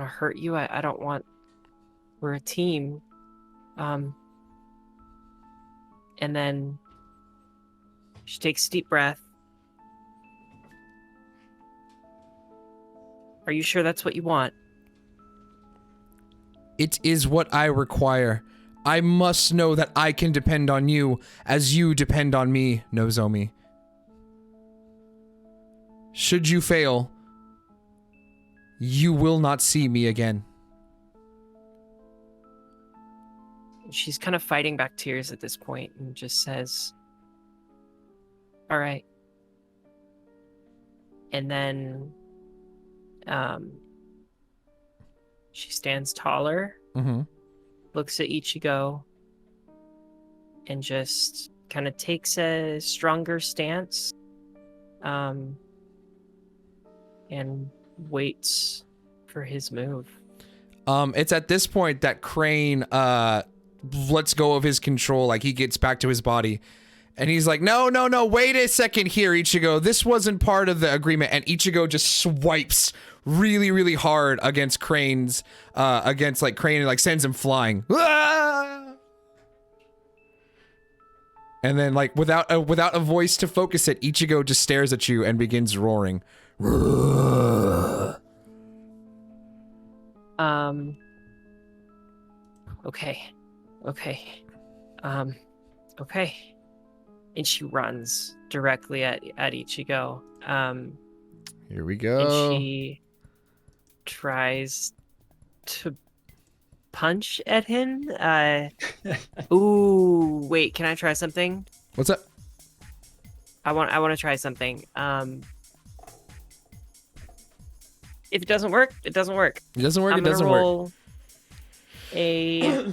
hurt you. We're a team. And then she takes a deep breath. Are you sure that's what you want? It is what I require. I must know that I can depend on you as you depend on me, Nozomi. Should you fail, you will not see me again. She's kind of fighting back tears at this point and just says, all right. And then she stands taller, Mm-hmm. looks at Ichigo, and just kind of takes a stronger stance, and waits for his move. It's at this point that Crane lets go of his control, like he gets back to his body. And he's like, no, wait a second here, Ichigo. This wasn't part of the agreement. And Ichigo just swipes really, really hard against Crane's, against like Crane, and like sends him flying. Ah! And then like without a voice to focus it, Ichigo just stares at you and begins roaring. Okay. Okay. And she runs directly at Ichigo. Here we And go. she tries to punch at him. Ooh, wait, can I try something? What's up? I want to try something. If it doesn't work, it doesn't work. It doesn't work. I'm It gonna doesn't work. roll a.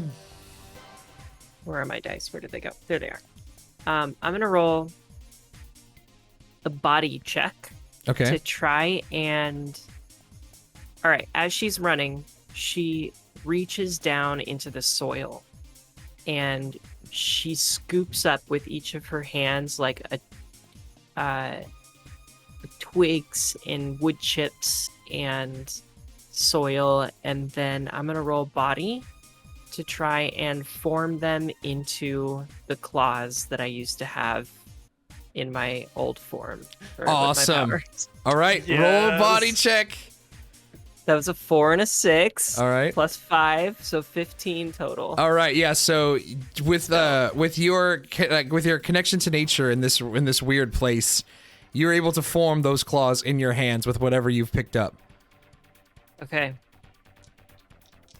Where are my dice? Where did they go? There they are. I'm gonna roll a body check Okay. to try and. All right, as she's running, she reaches down into the soil, and she scoops up with each of her hands like twigs and wood chips and soil, and then I'm gonna roll body to try and form them into the claws that I used to have in my old form. or with my Awesome. powers. All right. Roll a body Yes. check. That was a 4 and a 6. All right. Plus 5, so 15 total. All right, yeah. So with your connection to nature in this weird place, you're able to form those claws in your hands with whatever you've picked up. Okay.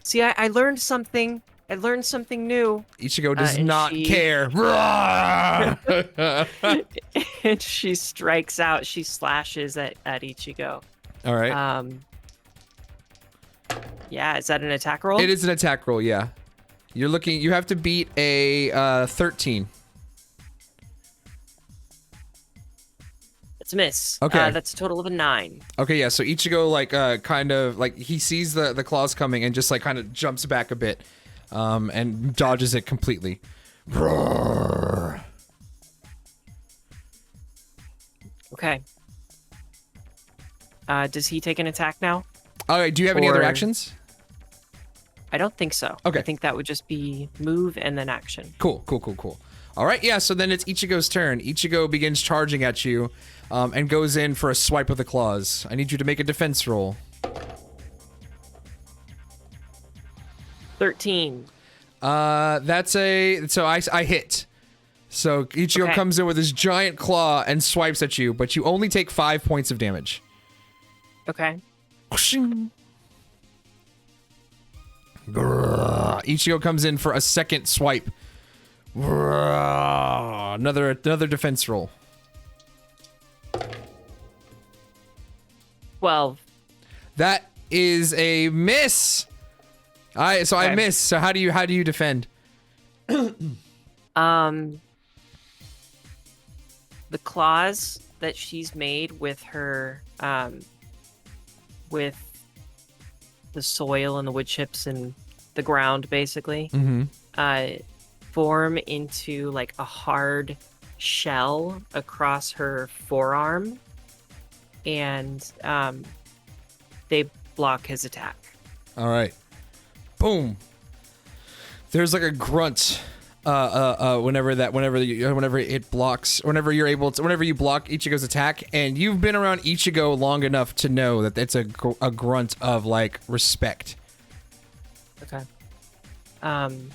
See, I learned something. I learned something new. Ichigo does and not she- care. And she strikes out. She slashes at Ichigo. All right. Yeah, is that an attack roll? It is an attack roll. Yeah. You have to beat a 13. It's a miss. Okay. That's a total of a 9. Okay, yeah. So Ichigo kind of he sees the claws coming and just like kind of jumps back a bit, and dodges it completely. Okay. Does he take an attack now? All right. Do you have any other Or- actions? I don't think so. Okay. I think that would just be move and then action. Cool. All right, yeah, so then it's Ichigo's turn. Ichigo begins charging at you, and goes in for a swipe of the claws. I need you to make a defense roll. 13. So I hit. So Ichigo Okay. comes in with his giant claw and swipes at you, but you only take 5 points of damage. Okay. Ichigo comes in for a second swipe. Another defense roll. 12. That is a miss. I Okay. miss. So how do you defend? The claws that she's made with her with the soil and the wood chips and the ground basically Mm-hmm. form into like a hard shell across her forearm, and they block his attack. All right. Boom. There's like a grunt. Whenever you block Ichigo's attack, and you've been around Ichigo long enough to know that it's a grunt of like respect. Okay. And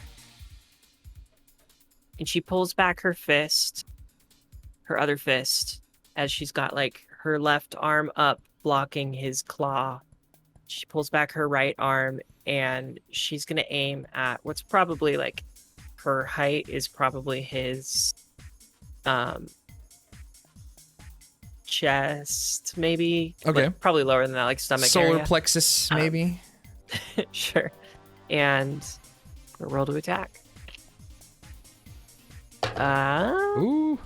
she pulls back her other fist, as she's got like her left arm up blocking his claw. She pulls back her right arm, and she's gonna aim at what's probably like her height is probably his chest, maybe. Okay. Like, probably lower than that, like stomach Solar area. plexus, maybe. Sure. And roll to attack. Ooh,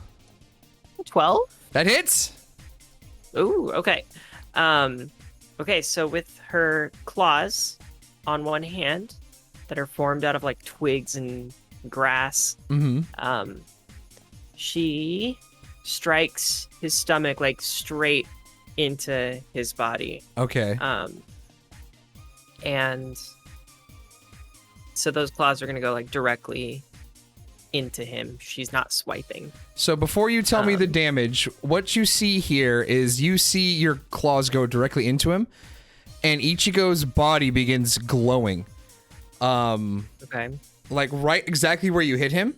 12? that hits. Ooh, okay. Okay, so with her claws on one hand that are formed out of like twigs and grass, she strikes his stomach like straight into his body. Okay. And so those claws are gonna go like directly into him. She's not swiping. So before you tell me the damage, what you see here is you see your claws go directly into him, and Ichigo's body begins glowing. Okay. Like right exactly where you hit him.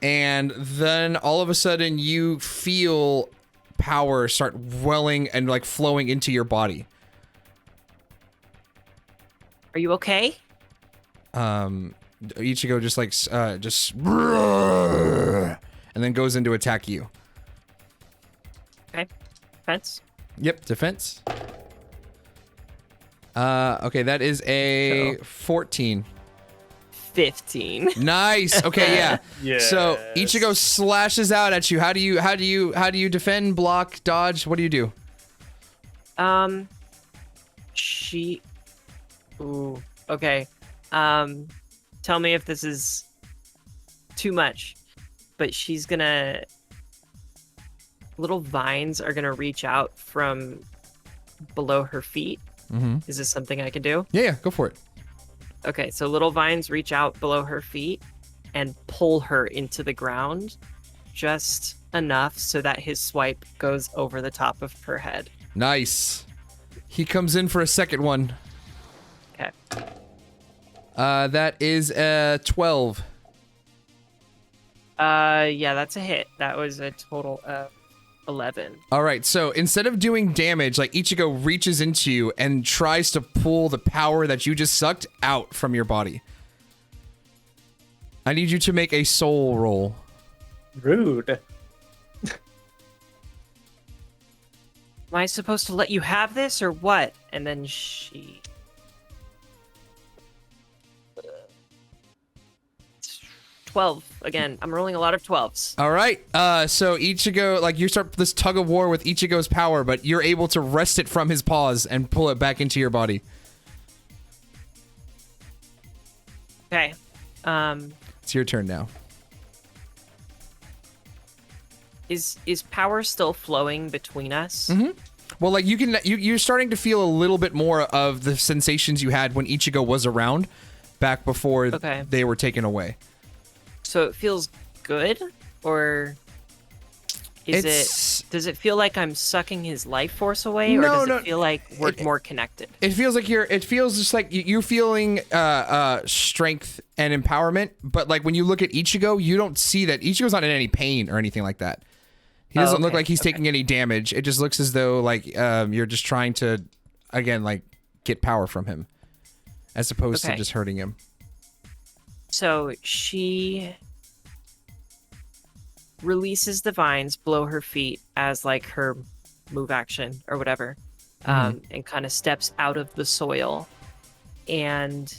And then all of a sudden you feel power start welling and like flowing into your body. Are you okay? Ichigo just like and then goes into attack you. Okay. Defense. Yep, defense. Okay, that is a 14. 15. Nice. Okay, yeah. Yes. So Ichigo slashes out at you. How do you defend, block, dodge? What do you do? She. Ooh. Okay. Tell me if this is too much, but she's gonna. Little vines are gonna reach out from below her feet. Is this something I can do? Yeah, go for it. Okay, so little vines reach out below her feet and pull her into the ground just enough so that his swipe goes over the top of her head. Nice. He comes in for a second one. Okay. That is 12. Yeah, that's a hit. That was a total of 11. All right, so instead of doing damage, like Ichigo reaches into you and tries to pull the power that you just sucked out from your body. I need you to make a soul roll. Rude. Am I supposed to let you have this or what? And then she... 12 again. I'm rolling a lot of 12s. All right, so Ichigo, like you start this tug of war with Ichigo's power, but you're able to wrest it from his paws and pull it back into your body. Okay. It's your turn now. Is power still flowing between us? Well, like you're starting to feel a little bit more of the sensations you had when Ichigo was around, back before Okay. they were taken away. So it feels good, or does it feel like I'm sucking his life force away, or does it feel like we're more connected? It feels like it feels just like you're feeling strength and empowerment, but like when you look at Ichigo, you don't see that Ichigo's not in any pain or anything like that. He doesn't look like he's taking any damage. It just looks as though like you're just trying to, again, like get power from him, as opposed to just hurting him. So she releases the vines below her feet as like her move action or whatever, and kind of steps out of the soil. And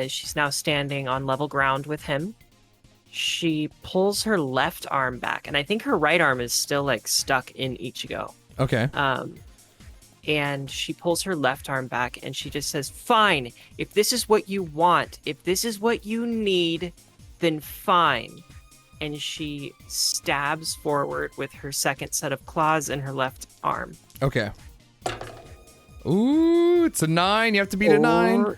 she's now standing on level ground with him. She pulls her left arm back, and I think her right arm is still like stuck in Ichigo. Okay. And she pulls her left arm back and she just says, fine, if this is what you want, if this is what you need, then fine. And she stabs forward with her second set of claws in her left arm. Okay. Ooh, it's a 9. You have to beat a 9.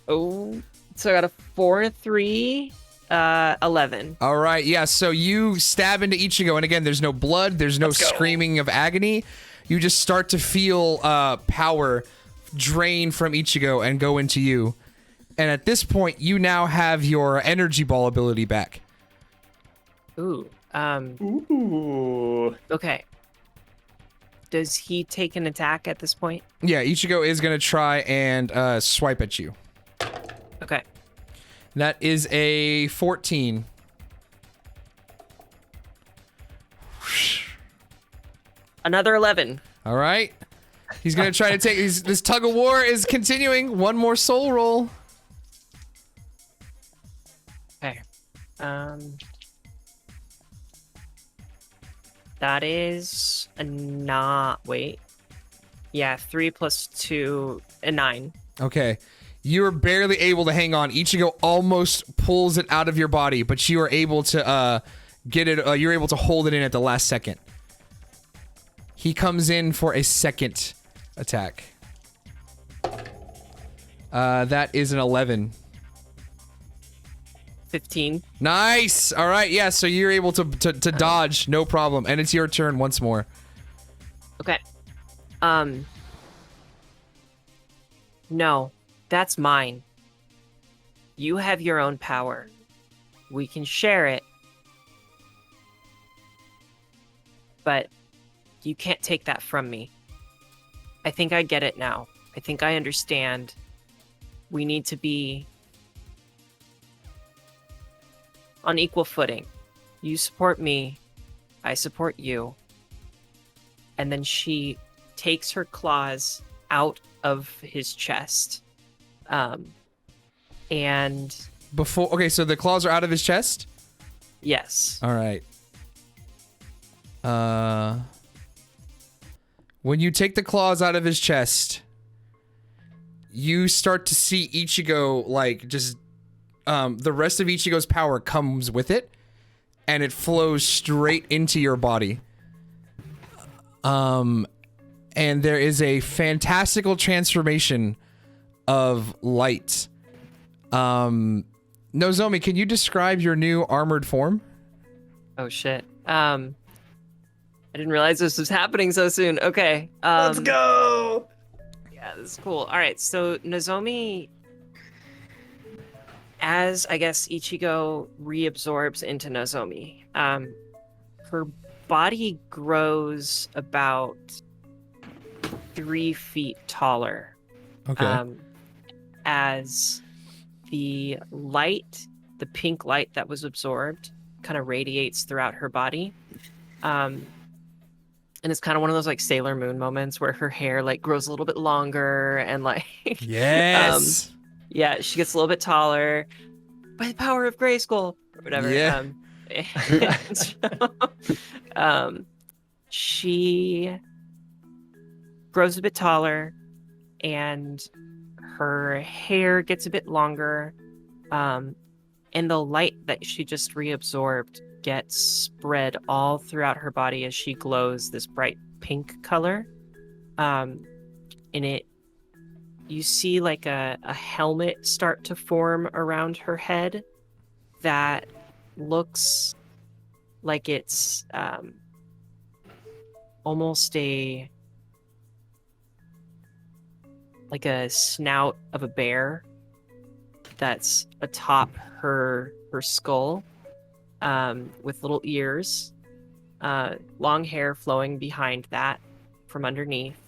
Oh, so I got a 4 and a 3, 11. All right, yeah, so you stab into Ichigo, and again, there's no blood, there's no screaming of agony. You just start to feel power drain from Ichigo and go into you. And at this point, you now have your energy ball ability back. Ooh. Ooh. Okay. Does he take an attack at this point? Yeah, Ichigo is going to try and swipe at you. Okay. That is a 14. Another 11. All right. He's going to try to take... this tug of war is continuing. One more soul roll. Okay. That is a not... Wait. Yeah, 3 plus 2, a 9. Okay. You're barely able to hang on. Ichigo almost pulls it out of your body, but you are able to get it. You're able to hold it in at the last second. He comes in for a second attack. That is an 11. 15. Nice. All right. Yeah. So you're able to dodge, no problem, and it's your turn once more. Okay. No, that's mine. You have your own power. We can share it. But you can't take that from me. I think I get it now. I think I understand. We need to be on equal footing. You support me. I support you. And then she takes her claws out of his chest. And Okay, so the claws are out of his chest? yes. All right. When you take the claws out of his chest, you start to see Ichigo, like, just, the rest of Ichigo's power comes with it, and it flows straight into your body. And there is a fantastical transformation of light. Nozomi, can you describe your new armored form? Oh shit. I didn't realize this was happening so soon. Okay. Let's go. Yeah, this is cool. All right, so Nozomi, as I guess Ichigo reabsorbs into Nozomi, her body grows about 3 feet taller. Okay. As the light, the pink light that was absorbed, kind of radiates throughout her body. And it's kind of one of those like Sailor Moon moments where her hair like grows a little bit longer and like Yes. yeah, she gets a little bit taller by the power of Grayskull or whatever. Yeah. And so, she grows a bit taller and her hair gets a bit longer. And the light that she just reabsorbed gets spread all throughout her body as she glows this bright pink color. In it, you see like a helmet start to form around her head that looks like it's almost a snout of a bear that's atop her skull, with little ears, long hair flowing behind that from underneath.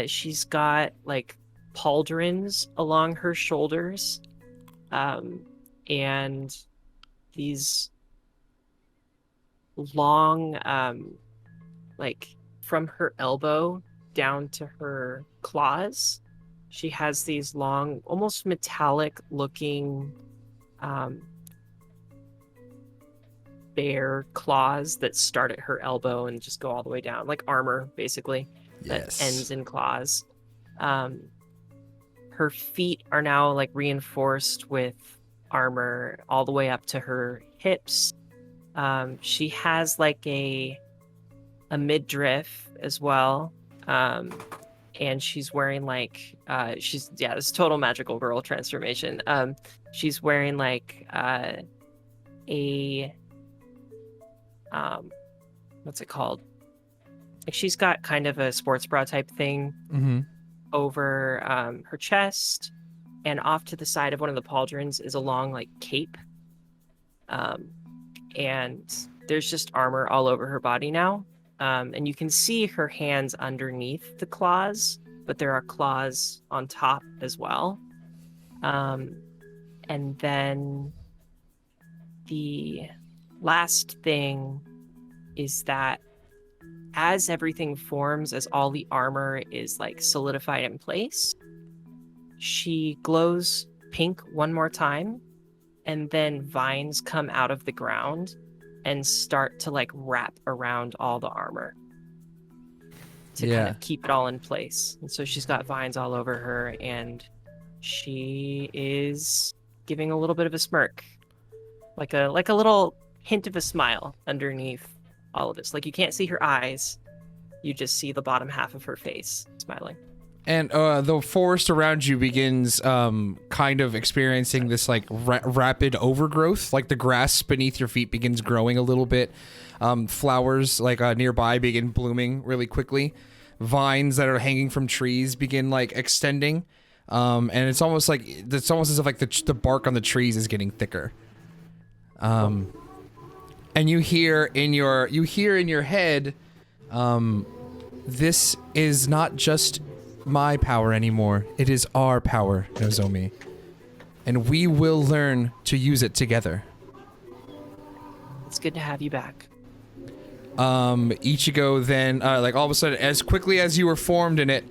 She's got like pauldrons along her shoulders, and these long, like from her elbow down to her claws, she has these long, almost metallic looking bear claws that start at her elbow and just go all the way down, like armor basically. Yes. That ends in claws. Her feet are now like reinforced with armor all the way up to her hips. She has like a midriff as well. And she's wearing like this total magical girl transformation. She's wearing like a what's it called? Like she's got kind of a sports bra type thing over her chest, and off to the side of one of the pauldrons is a long like cape. And there's just armor all over her body now. And you can see her hands underneath the claws, but there are claws on top as well. And then the last thing is that as everything forms, as all the armor is like solidified in place, she glows pink one more time, and then vines come out of the ground and start to like wrap around all the armor to kind of keep it all in place. And so she's got vines all over her, and she is giving a little bit of a smirk, like a little hint of a smile underneath all of this. Like you can't see her eyes, you just see the bottom half of her face smiling. And the forest around you begins kind of experiencing this like rapid overgrowth. Like the grass beneath your feet begins growing a little bit. Flowers like nearby begin blooming really quickly. Vines that are hanging from trees begin like extending. And it's almost as if like the bark on the trees is getting thicker. And you hear in your head, this is not just my power anymore. It is our power, Nozomi. And we will learn to use it together. It's good to have you back. Ichigo then, like all of a sudden, as quickly as you were formed in it,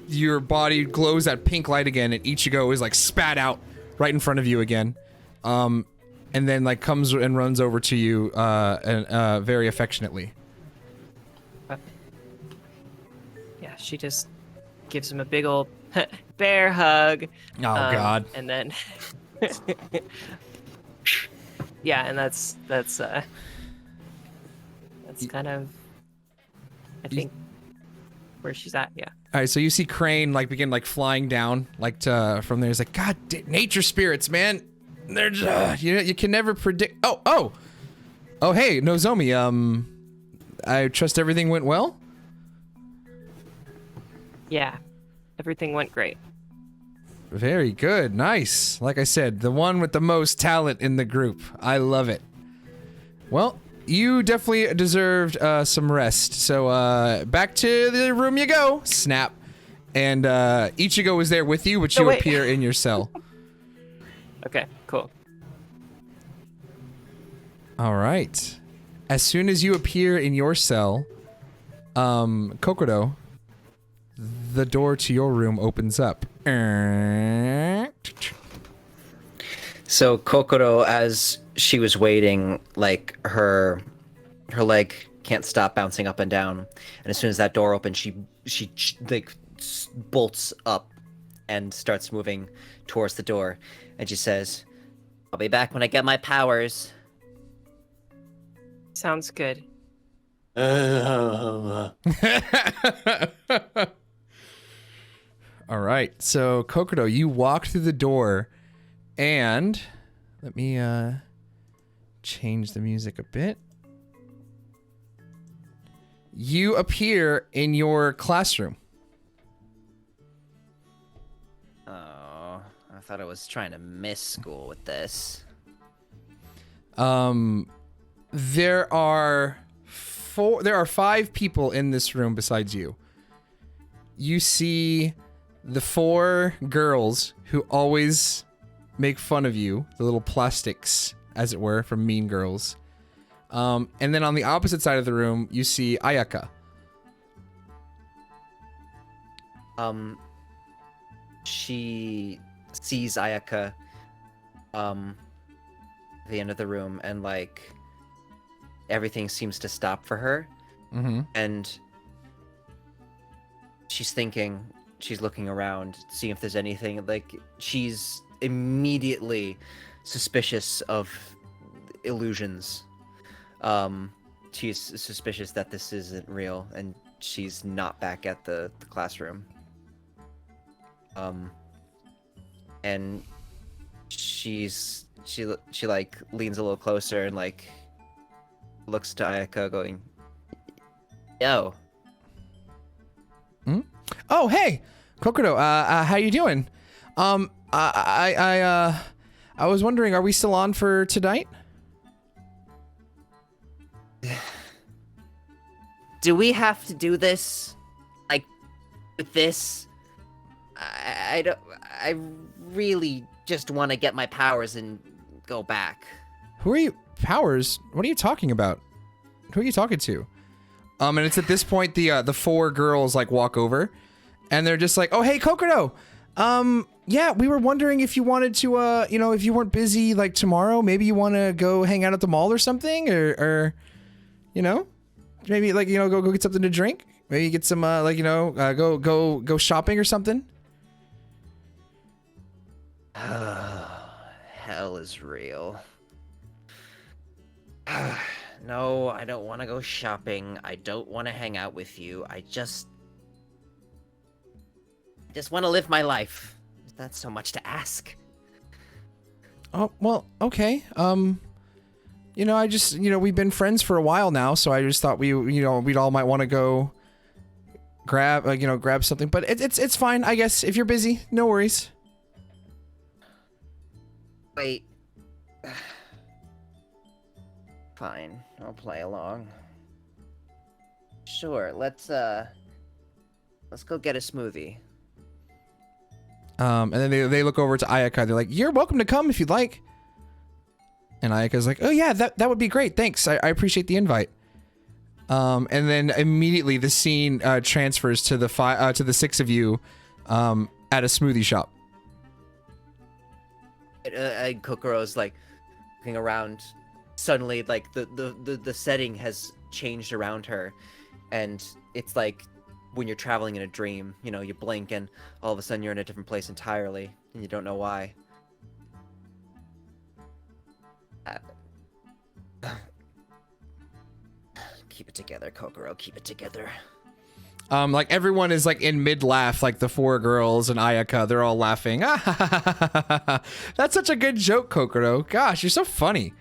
your body glows that pink light again, and Ichigo is like spat out right in front of you again. And then like comes and runs over to you, and very affectionately. Yeah, she just gives him a big old bear hug. Oh God! And then, yeah, and that's kind of, I think, where she's at. Yeah. All right, so you see Crane like begin like flying down like from there. He's like, God, nature spirits, man. They're just, you can never predict. Oh, hey, Nozomi. I trust everything went well. Yeah, everything went great. Very good, nice. Like I said, the one with the most talent in the group. I love it. Well, you definitely deserved some rest. So back to the room you go. Snap. And Ichigo is there with you, but you appear in your cell. Okay, cool. All right. As soon as you appear in your cell, Kokodo, the door to your room opens up. So Kokodo, as she was waiting, like her leg can't stop bouncing up and down, and as soon as that door opens, she like bolts up and starts moving towards the door, and she says, "I'll be back when I get my powers." Sounds good. All right, so Kokodo, you walk through the door, and let me change the music a bit. You appear in your classroom. Oh, I thought I was trying to miss school with this. There are 5 people in this room besides you. You see the 4 girls who always make fun of you, the little plastics, as it were, from Mean Girls. And then on the opposite side of the room, you see Ayaka. She sees Ayaka, at the end of the room, and like everything seems to stop for her. Mm-hmm. And she's looking around, seeing if there's anything. Like, she's immediately suspicious of illusions. She's suspicious that this isn't real, and she's not back at the classroom. And she like leans a little closer and like looks to Ayaka, going, "Yo." Oh, hey, Kokodo. How you doing? I was wondering, are we still on for tonight? Do we have to do this? Like, with this? I really just want to get my powers and go back. Who are you? Powers? What are you talking about? Who are you talking to? And it's at this point the four girls like walk over, and they're just like, "Oh, hey, Kokoro. Yeah, we were wondering if you wanted to, you know, if you weren't busy like tomorrow, maybe you want to go hang out at the mall or something, or, you know, maybe like, you know, go get something to drink. Maybe get some, like, you know, go shopping or something." Hell is real. No, I don't want to go shopping. I don't want to hang out with you. I just want to live my life. That's so much to ask. Oh, well, okay. You know, I just, you know, we've been friends for a while now, so I just thought you know, we'd all might want to go grab, you know, grab something, but it's fine, I guess. If you're busy, no worries. Wait. Fine, I'll play along. Sure, let's go get a smoothie. And then they look over to Ayaka. They're like, "You're welcome to come if you'd like." And Ayaka's like, "Oh yeah, that would be great. Thanks. I appreciate the invite." And then immediately the scene transfers to the six of you at a smoothie shop. And Kokoro's like looking around. Suddenly, like the setting has changed around her, and it's like when you're traveling in a dream. You know, you blink and all of a sudden you're in a different place entirely, and you don't know why. Keep it together, Kokoro. Keep it together. Like everyone is like in mid laugh, like the four girls and Ayaka, they're all laughing. That's such a good joke, Kokoro. Gosh, you're so funny.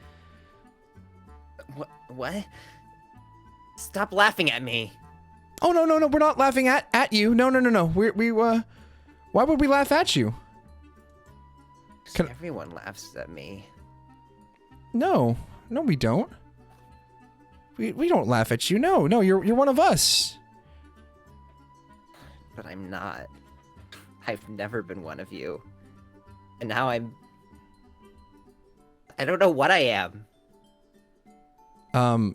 What? Stop laughing at me. Oh no, we're not laughing at you. No. We why would we laugh at you? Everyone laughs at me. No, we don't. We don't laugh at you. No, you're one of us. But I'm not. I've never been one of you. And now I don't know what I am.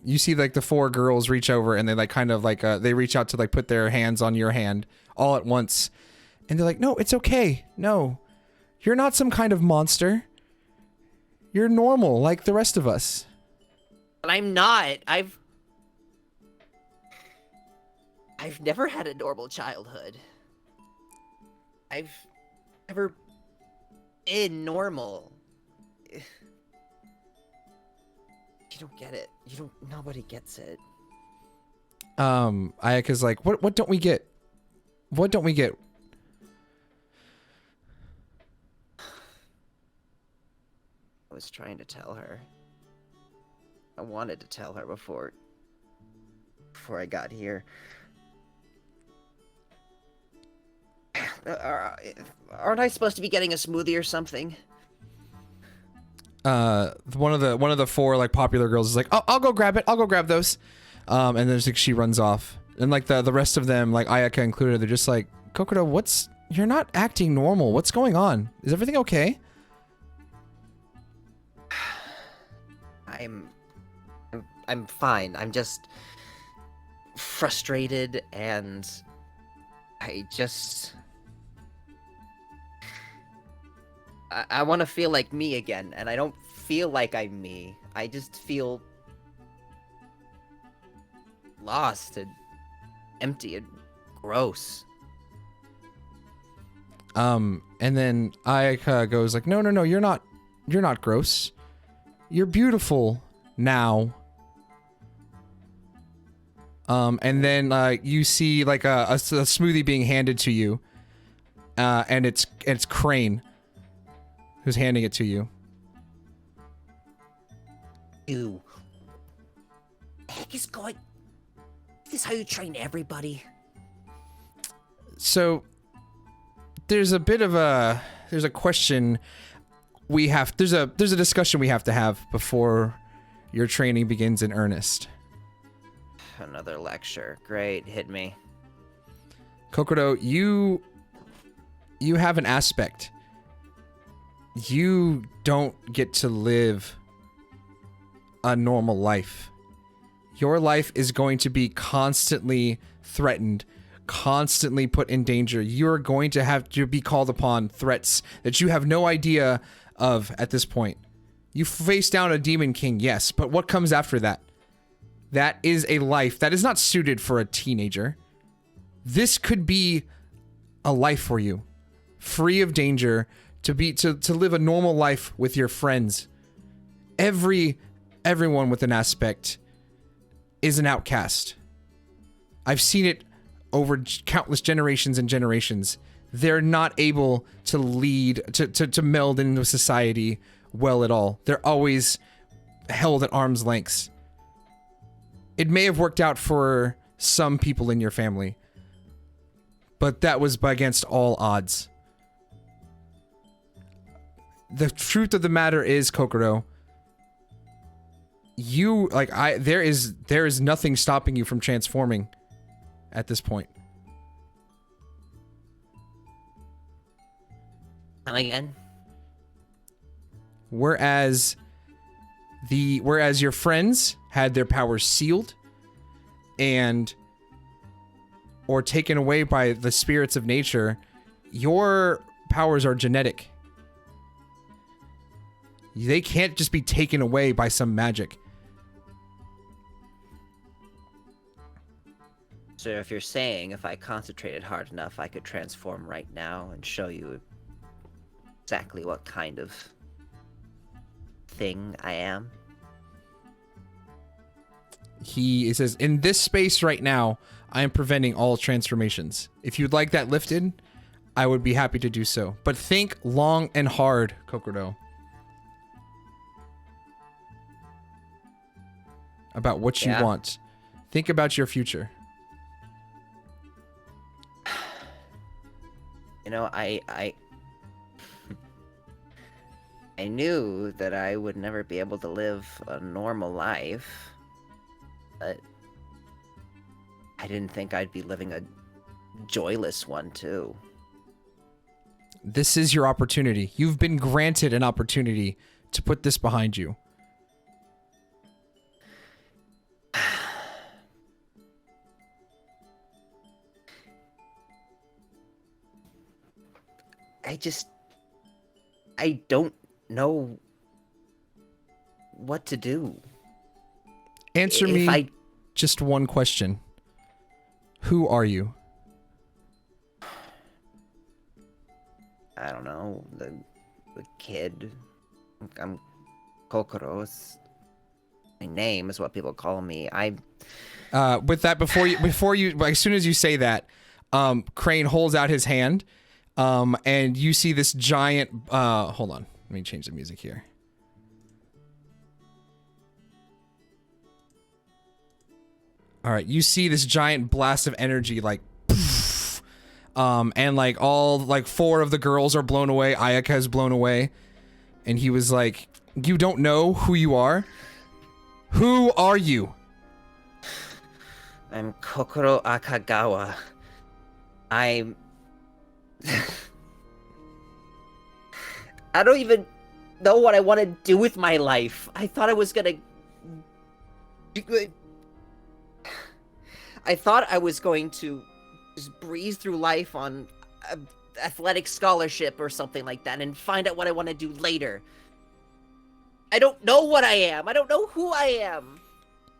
You see like the four girls reach over and they like kind of like they reach out to like put their hands on your hand all at once. And they're like, "No, it's okay. No. You're not some kind of monster. You're normal like the rest of us." But I'm not. I've never had a normal childhood. I've never been normal. You don't get it. Nobody gets it. Ayaka's like, what don't we get? What don't we get? I was trying to tell her. I wanted to tell her before I got here. Aren't I supposed to be getting a smoothie or something? One of the four like popular girls is like, "Oh, I'll go grab it. I'll go grab those." And then like she runs off. And like the rest of them, like Ayaka included, they're just like, "Kokoro, you're not acting normal. What's going on? Is everything okay?" I'm fine. I'm just frustrated, and I want to feel like me again, and I don't feel like I'm me. I just feel lost and empty and gross. And then Ayaka goes like, No, you're not gross. You're beautiful now. And then you see like a smoothie being handed to you, and it's Crane who's handing it to you. Ew. What the heck is going? Is this how you train everybody? So there's a question there's a discussion we have to have before your training begins in earnest. Another lecture. Great, hit me. Kokoro, you have an aspect. You don't get to live a normal life. your life is going to be constantly threatened, constantly put in danger. You're going to have to be called upon threats that you have no idea of at this point. You face down a demon king, yes, but what comes after that? That is a life that is not suited for a teenager. This could be a life for you, free of danger, to live a normal life with your friends. Everyone with an aspect is an outcast. I've seen it over countless generations and generations. They're not able to lead, to meld into society well at all. They're always held at arm's lengths. It may have worked out for some people in your family, but that was against all odds. The truth of the matter is, Kokoro, there is nothing stopping you from transforming at this point. And again? Whereas your friends had their powers sealed or taken away by the spirits of nature, your powers are genetic. They can't just be taken away by some magic. So if you're saying if I concentrated hard enough, I could transform right now and show you exactly what kind of thing I am? He says, in this space right now, I am preventing all transformations. If you'd like that lifted, I would be happy to do so. But think long and hard, Kokoro, about what you want. Think about your future. You know, I knew that I would never be able to live a normal life, but I didn't think I'd be living a joyless one too. This is your opportunity. You've been granted an opportunity to put this behind you. I don't know what to do. Answer me just one question. Who are you? I don't know. The kid. I'm Kokoro. My name is what people call me. With that, before you, as soon as you say that, Crane holds out his hand, and you see this giant. Hold on, let me change the music here. All right, you see this giant blast of energy, like, poof, and like all like 4 of the girls are blown away. Ayaka is blown away, and he was like, "You don't know who you are? Who are you?" I'm Kokoro Akagawa. I don't even know what I want to do with my life. I thought I was going to just breeze through life on an athletic scholarship or something like that and find out what I want to do later. I don't know what I am. I don't know who I am.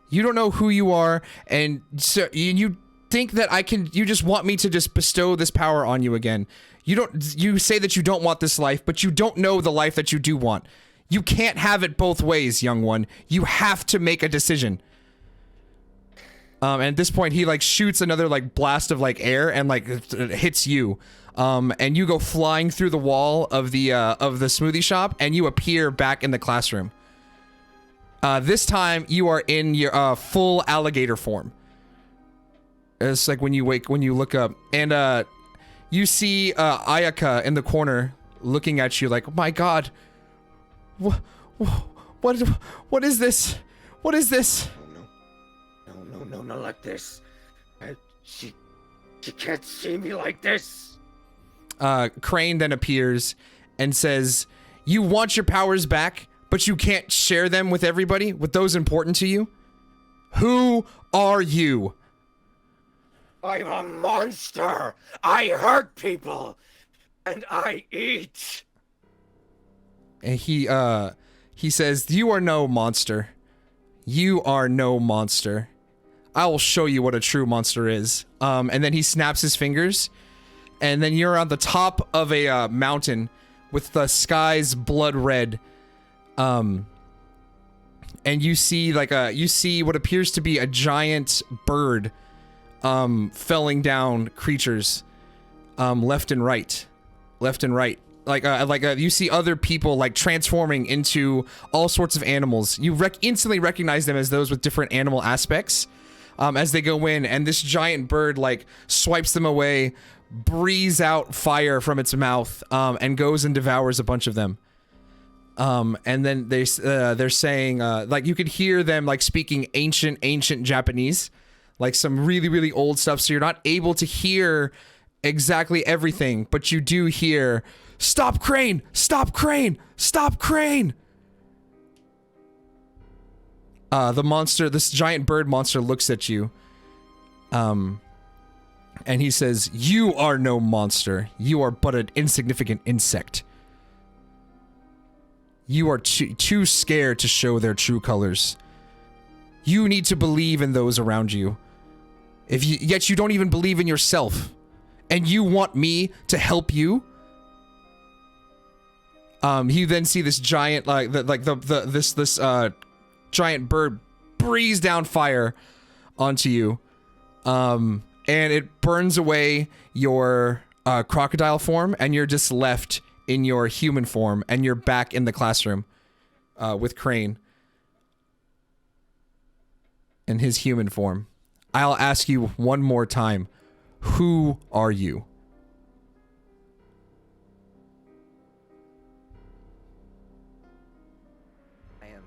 You don't know who you are, and so you think that you just want me to just bestow this power on you again. You say that you don't want this life, but you don't know the life that you do want. You can't have it both ways, young one. You have to make a decision. And at this point, he like shoots another like blast of like air and like hits you. And you go flying through the wall of the smoothie shop, and you appear back in the classroom. This time you are in your full alligator form. It's like when you look up, and you see Ayaka in the corner looking at you like, "Oh my God, what is this? What is this?" No, not like this. She can't see me like this. Crane then appears and says, "You want your powers back, but you can't share them with everybody, with those important to you? Who are you? I'm a monster. I hurt people, and I eat. And he says, "You are no monster. You are no monster. I will show you what a true monster is." And then he snaps his fingers, and then you're on the top of a mountain with the skies blood red. And you see you see what appears to be a giant bird, felling down creatures, left and right. You see other people like transforming into all sorts of animals. You instantly recognize them as those with different animal aspects, as they go in, and this giant bird like swipes them away, breathes out fire from its mouth, and goes and devours a bunch of them. And then they're saying, like you could hear them like speaking ancient Japanese, like some really, really old stuff. So you're not able to hear exactly everything, but you do hear, "Stop crane! Stop crane! Stop crane!" This giant bird monster looks at you. And he says, "You are no monster. You are but an insignificant insect. You are too scared to show their true colors. You need to believe in those around you. Yet you don't even believe in yourself. And you want me to help you?" You then see this giant, this giant bird breathes down fire onto you. And it burns away your crocodile form, and you're just left in your human form, and you're back in the classroom with Crane in his human form. I'll ask you one more time. Who are you? I'm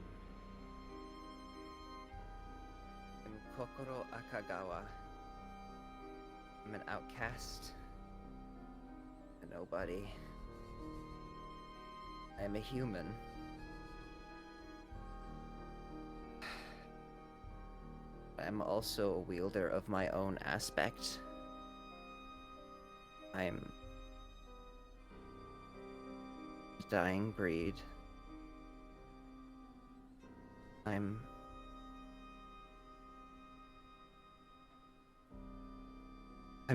Kokoro Akagawa. I'm an outcast. A nobody. I'm a human. I'm also a wielder of my own aspect. I'm a dying breed. I'm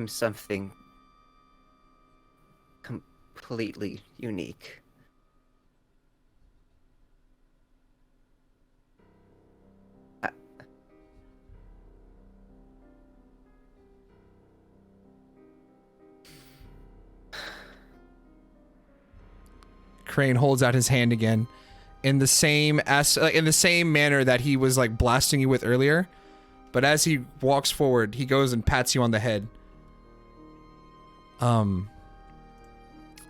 something completely unique. Crane holds out his hand again in the same manner that he was like blasting you with earlier, but as he walks forward, he goes and pats you on the head.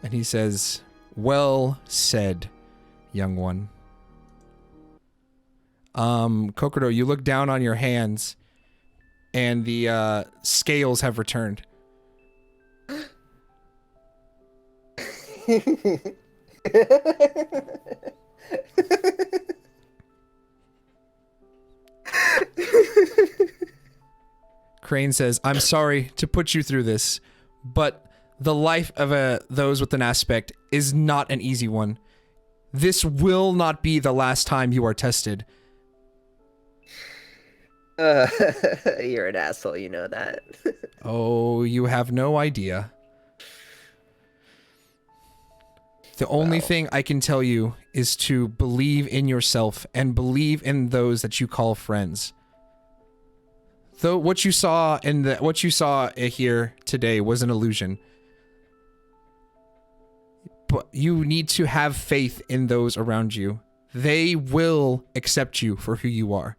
And he says, "Well said, young one." Kokoro, you look down on your hands, and the scales have returned. Crane says, "I'm sorry to put you through this, but the life of those with an aspect is not an easy one. This will not be the last time you are tested." You're an asshole, you know that. Oh, you have no idea. The only thing I can tell you is to believe in yourself and believe in those that you call friends. Though what you saw here today was an illusion. But you need to have faith in those around you. They will accept you for who you are.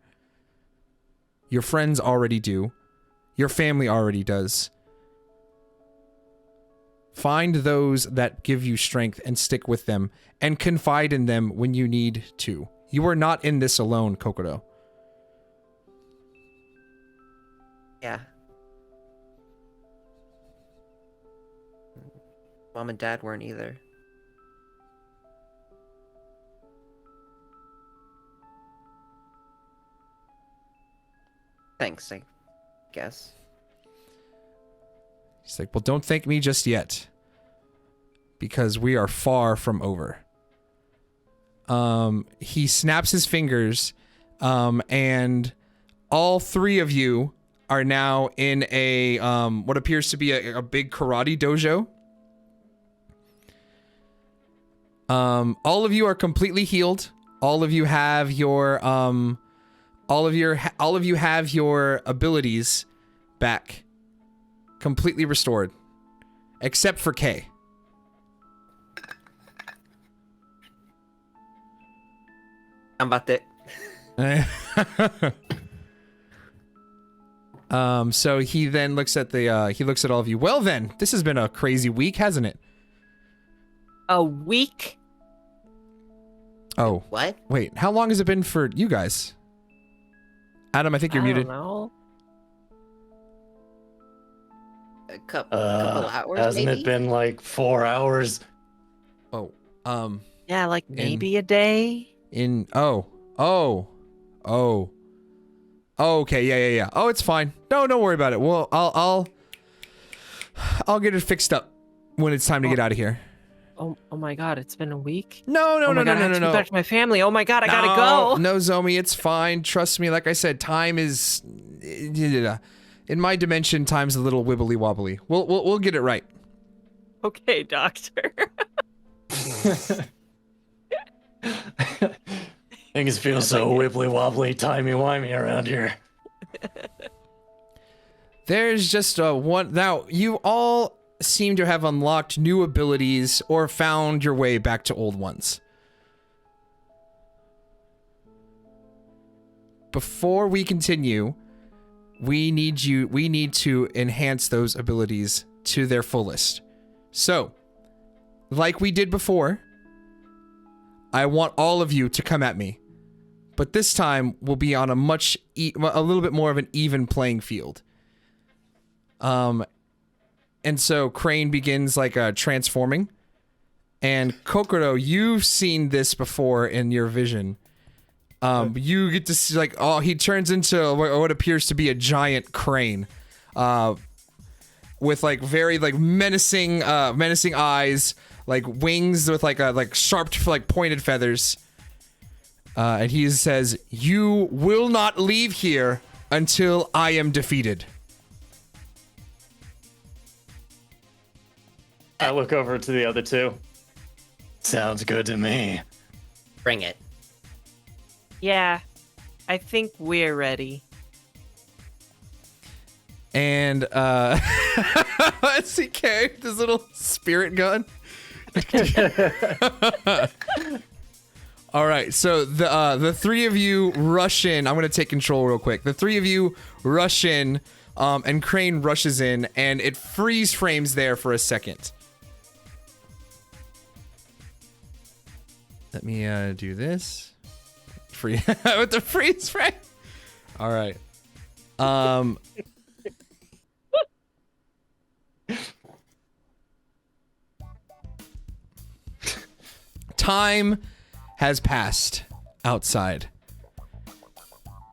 Your friends already do. Your family already does. Find those that give you strength and stick with them, and confide in them when you need to. You are not in this alone, Kokoro. Yeah. Mom and Dad weren't either. Thanks, I guess. He's like, well, don't thank me just yet. Because we are far from over. He snaps his fingers, and all three of you are now in a, what appears to be a big karate dojo. All of you are completely healed. All of you have your, all of you have your abilities back. Completely restored. Except for Kay. Ganbatte. So he then looks at all of you. Well then, this has been a crazy week, hasn't it? A week? Oh. What? Wait, how long has it been for you guys? Adam, I think you're muted. I don't know. A couple hours, Hasn't maybe? it been like 4 hours? Oh. Yeah, like maybe a day? Okay, yeah. Oh, it's fine. No, don't worry about it. Well, I'll get it fixed up when it's time to get out of here. Oh my god, it's been a week? No. I have to go back to my family. Oh my god, I gotta go. No, Zomi, it's fine. Trust me. Like I said, time is in my dimension. Time's a little wibbly wobbly. We'll get it right. Okay, doctor. Things feel so wibbly wobbly, timey wimey around here. There's just one. Now, you all seem to have unlocked new abilities or found your way back to old ones. Before we continue, we need to enhance those abilities to their fullest. So, like we did before, I want all of you to come at me. But this time, we'll be on a little bit more of an even playing field. And so Crane begins transforming. And Kokoro, you've seen this before in your vision. You get to see he turns into what appears to be a giant crane. With very menacing eyes, wings with sharp pointed feathers. And he says, "You will not leave here until I am defeated." I look over to the other two. Sounds good to me. Bring it. Yeah, I think we're ready. And let's see, Kay, this little spirit gun. All right, so the three of you rush in. I'm gonna take control real quick. The three of you rush in, and Crane rushes in, and it freeze frames there for a second. Let me do this. With the freeze frame. All right. Time has passed outside.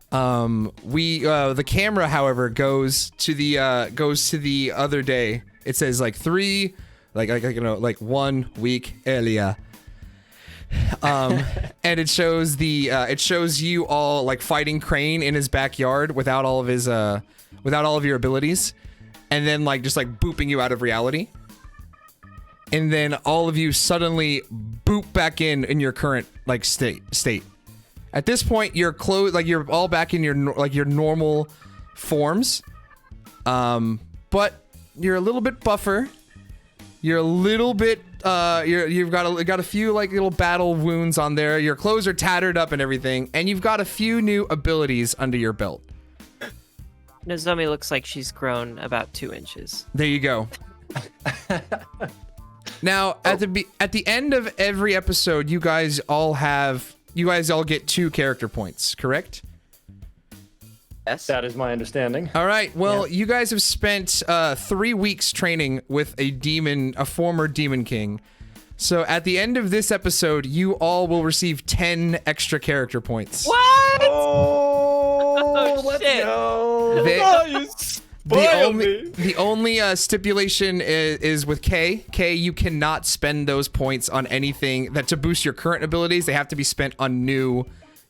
The camera, however, goes to the other day. It says 3, 1 week earlier. And it shows you all fighting Crane in his backyard without all of his without all of your abilities, and then just booping you out of reality. And then all of you suddenly boop back in your current state. At this point, you're you're all back in your normal forms. But you're a little bit buffer. You're a little bit you've got a few little battle wounds on there. Your clothes are tattered up and everything, and you've got a few new abilities under your belt. Nozomi looks like she's grown about 2 inches. There you go. Now, at the end of every episode, you guys all get 2 character points, correct? Yes. That is my understanding. All right. Well, you guys have spent 3 weeks training with a former demon king. So at the end of this episode, you all will receive 10 extra character points. What? Oh, No, let's shit. go. The only stipulation is with K. K, you cannot spend those points on anything that to boost your current abilities. They have to be spent on new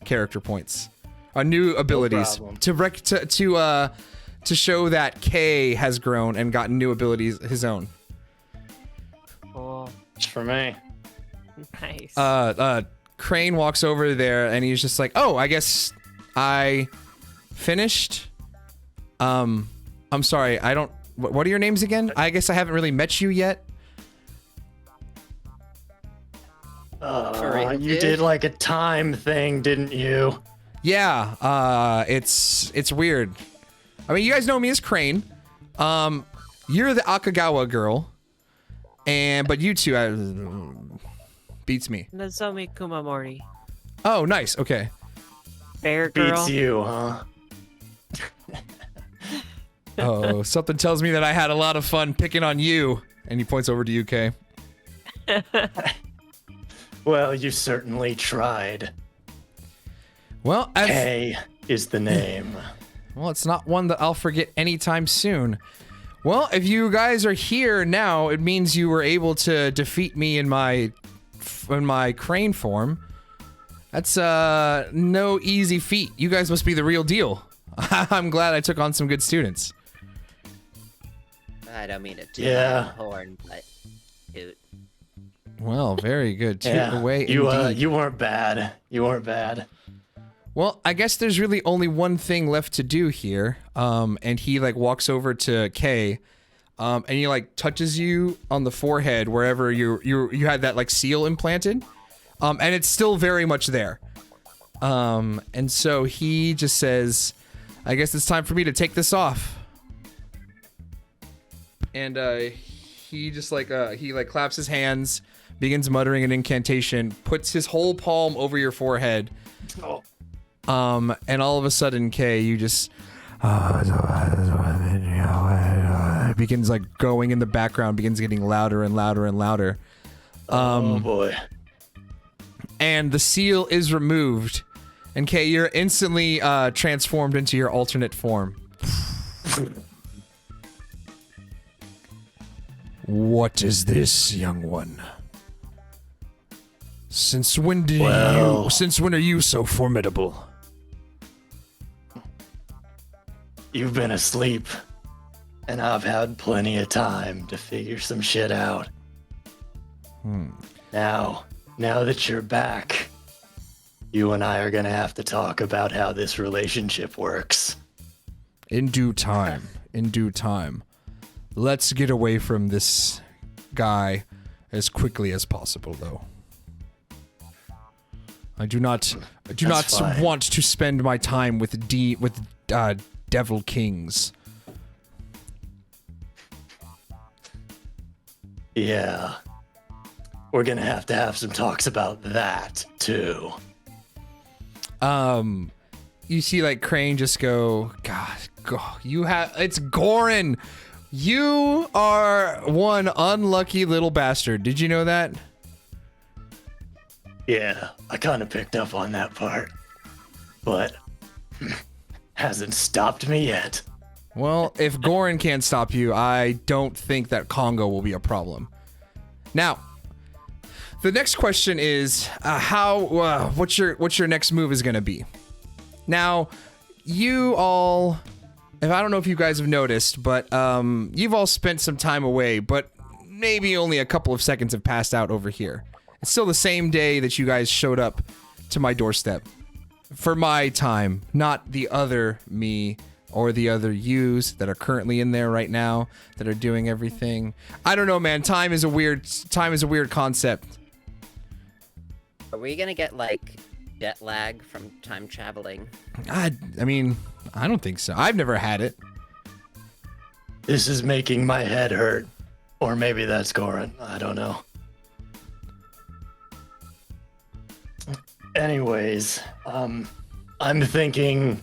character points, on new abilities problem. to show that K has grown and gotten new abilities his own. Cool. It's for me. Nice. Crane walks over there and he's just like, "Oh, I guess I finished. I'm sorry. I don't. What are your names again? I guess I haven't really met you yet." You did like a time thing, didn't you? Yeah. It's weird. I mean, you guys know me as Crane. You're the Akagawa girl, but you two beats me. Nozomi Kumamori. Oh, nice. Okay. Bear girl. Beats you, huh? Oh, something tells me that I had a lot of fun picking on you. And he points over to UK. Well, you certainly tried. Well, K is the name. Well, it's not one that I'll forget anytime soon. Well, if you guys are here now, it means you were able to defeat me in my crane form. That's no easy feat. You guys must be the real deal. I'm glad I took on some good students. I don't mean to toot Yeah. my horn, but toot. Well, very good. Toot away you indeed. you weren't bad. You weren't bad. Well, I guess there's really only one thing left to do here. And he like walks over to Kay, and he like touches you on the forehead wherever you had that like seal implanted. And it's still very much there. And so he just says, "I guess it's time for me to take this off." And he just like he like claps his hands, begins muttering an incantation, puts his whole palm over your forehead. Oh. And all of a sudden, Kay, you just begins like going in the background, begins getting louder and louder and louder. Oh boy. And the seal is removed. And Kay, you're instantly transformed into your alternate form. What is this, young one? Since when are you so formidable? You've been asleep, and I've had plenty of time to figure some shit out. Now that you're back, you and I are gonna have to talk about how this relationship works. In due time. In due time. Let's get away from this guy as quickly as possible, though. I do not fine. want to spend my time with devil kings. Yeah. We're gonna have to have some talks about that, too. You see like Crane just go, God, it's Gorin. You are one unlucky little bastard. Did you know that? Yeah, I kind of picked up on that part. But hasn't stopped me yet. Well, if Gorin can't stop you, I don't think that Congo will be a problem. Now, the next question is what's your next move is going to be? Now, you all, if I don't know if you guys have noticed, but you've all spent some time away, but maybe only a couple of seconds have passed out over here. It's still the same day that you guys showed up to my doorstep. For my time, not the other me or the other yous that are currently in there right now that are doing everything. I don't know, man. Time is a weird concept. Are we gonna get like jet lag from time traveling? I mean, I don't think so. I've never had it. This is making my head hurt. Or maybe that's Gorin. I don't know. Anyways, I'm thinking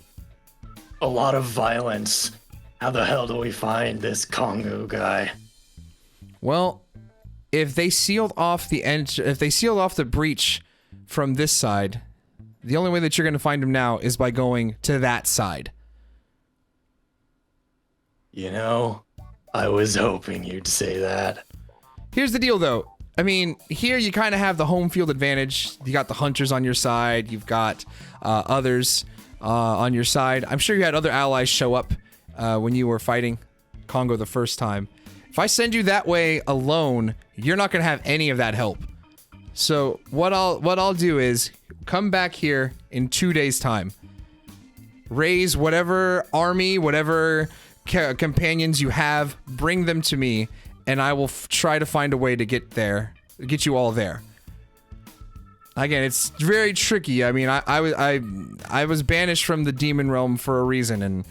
a lot of violence. How the hell do we find this Kongu guy? Well, if they sealed off the breach from this side, the only way that you're going to find him now is by going to that side. You know, I was hoping you'd say that. Here's the deal, though. I mean, here you kind of have the home field advantage. You got the hunters on your side. You've got others on your side. I'm sure you had other allies show up when you were fighting Congo the first time. If I send you that way alone, you're not going to have any of that help. So what I'll do is come back here in 2 days' time. Raise whatever army, whatever companions you have, bring them to me, and I will try to find a way to get you all there. Again, it's very tricky. I mean, I was banished from the demon realm for a reason, and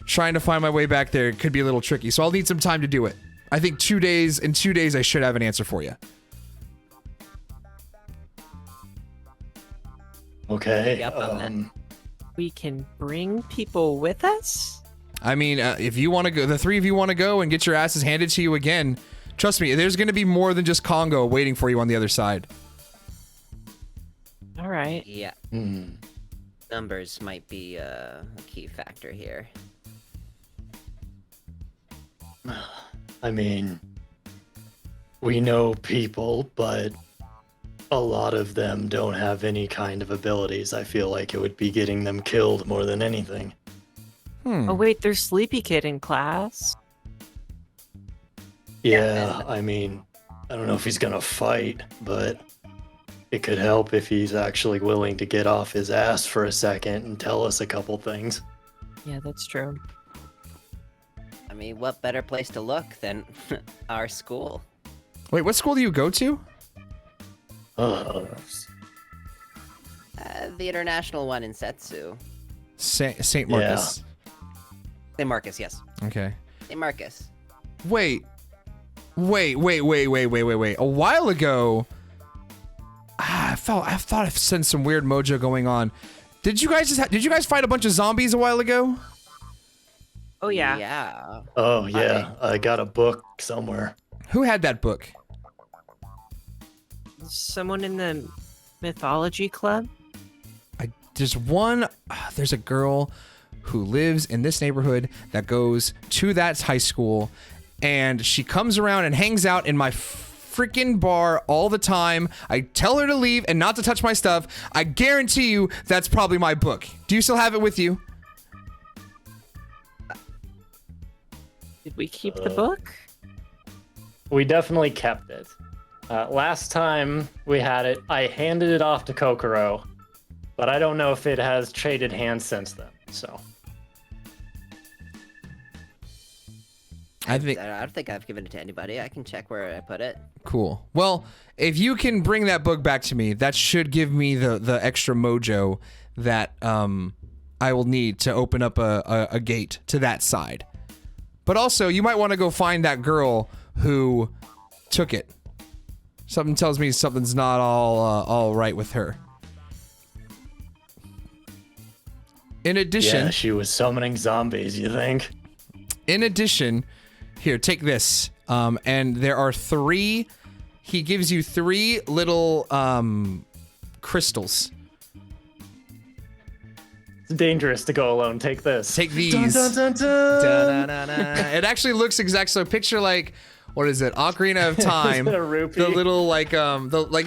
trying to find my way back there could be a little tricky. So I'll need some time to do it. I think 2 days. In 2 days, I should have an answer for you. Okay. Yep, We can bring people with us? I mean, if you want to go, the three of you want to go and get your asses handed to you again, trust me, there's going to be more than just Congo waiting for you on the other side. All right. Yeah. Numbers might be a key factor here. I mean, we know people, but a lot of them don't have any kind of abilities. I feel like it would be getting them killed more than anything. Oh wait, there's Sleepy Kid in class. Yeah, I mean, I don't know if he's gonna fight, but it could help if he's actually willing to get off his ass for a second and tell us a couple things. Yeah, that's true. I mean, what better place to look than our school? Wait, what school do you go to? The international one in Setsu. St. Marcus. St. Marcus, yes. Okay. St. Marcus. Wait. A while ago, I thought I sensed some weird mojo going on. Did you guys fight a bunch of zombies a while ago? Oh yeah. Yeah. Oh yeah, I got a book somewhere. Who had that book? Someone in the mythology club? There's a girl who lives in this neighborhood that goes to that high school, and she comes around and hangs out in my freaking bar all the time. I tell her to leave and not to touch my stuff. I guarantee you that's probably my book. Do you still have it with you? Did we keep the book? We definitely kept it. Last time we had it, I handed it off to Kokoro, but I don't know if it has traded hands since then, so. I don't think I've given it to anybody. I can check where I put it. Cool. Well, if you can bring that book back to me, that should give me the extra mojo that I will need to open up a gate to that side. But also, you might want to go find that girl who took it. Something tells me something's not all right with her. In addition... Yeah, she was summoning zombies, you think? In addition, here, take this. And there are 3... He gives you 3 little crystals. It's dangerous to go alone. Take this. Take these. Dun, dun, dun, dun. Da-na-na-na. It actually looks exact. So picture like, what is it? Ocarina of Time. Is it a rupee? The little like you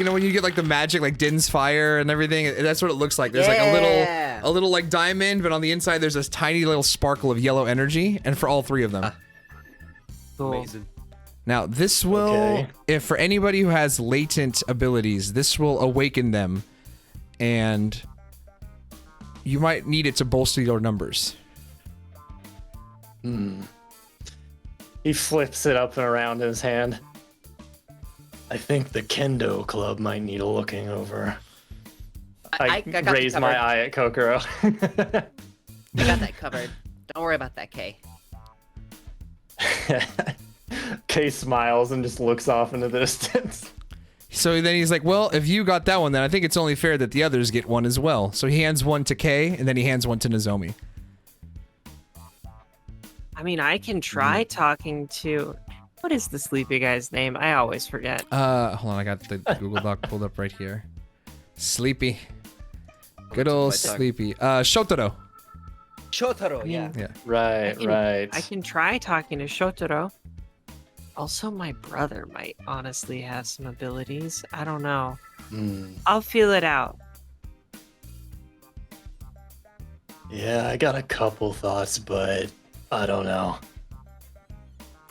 know when you get like the magic like Din's fire and everything. That's what it looks like. There's like a little like diamond, but on the inside there's this tiny little sparkle of yellow energy, and for all 3 of them. Cool. Amazing. Now this will, if for anybody who has latent abilities, this will awaken them, and you might need it to bolster your numbers. He flips it up and around in his hand. I think the Kendo Club might need a looking over. I got raise that my covered. eye at Kokoro. I got that covered. Don't worry about that, Kay. Kay smiles and just looks off into the distance. So then he's like, well, if you got that one, then I think it's only fair that the others get one as well. So he hands one to Kay, and then he hands one to Nozomi. I mean, I can try talking to... What is the sleepy guy's name? I always forget. Hold on, I got the Google Doc pulled up right here. Sleepy. Good old Sleepy. Shotaro. Shotaro, I mean, yeah. Right. I can try talking to Shotaro. Also, my brother might honestly have some abilities. I don't know. I'll feel it out. Yeah, I got a couple thoughts, but I don't know.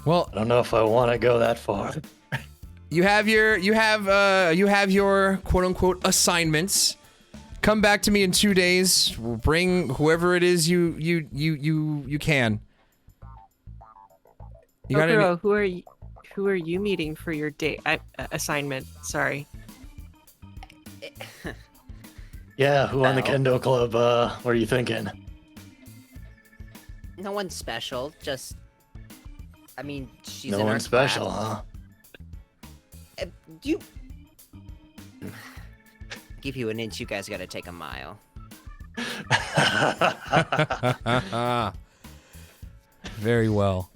Well, I don't know if I want to go that far. you have your quote unquote assignments. Come back to me in 2 days. We'll bring whoever it is you can. You got any? Shotaro, who are you meeting for your day assignment? Sorry. Yeah, who on the Kendo Club, what are you thinking? No one special, just... I mean, she's No in our one special, class. You... Give you an inch, you guys gotta take a mile. huh? Very well.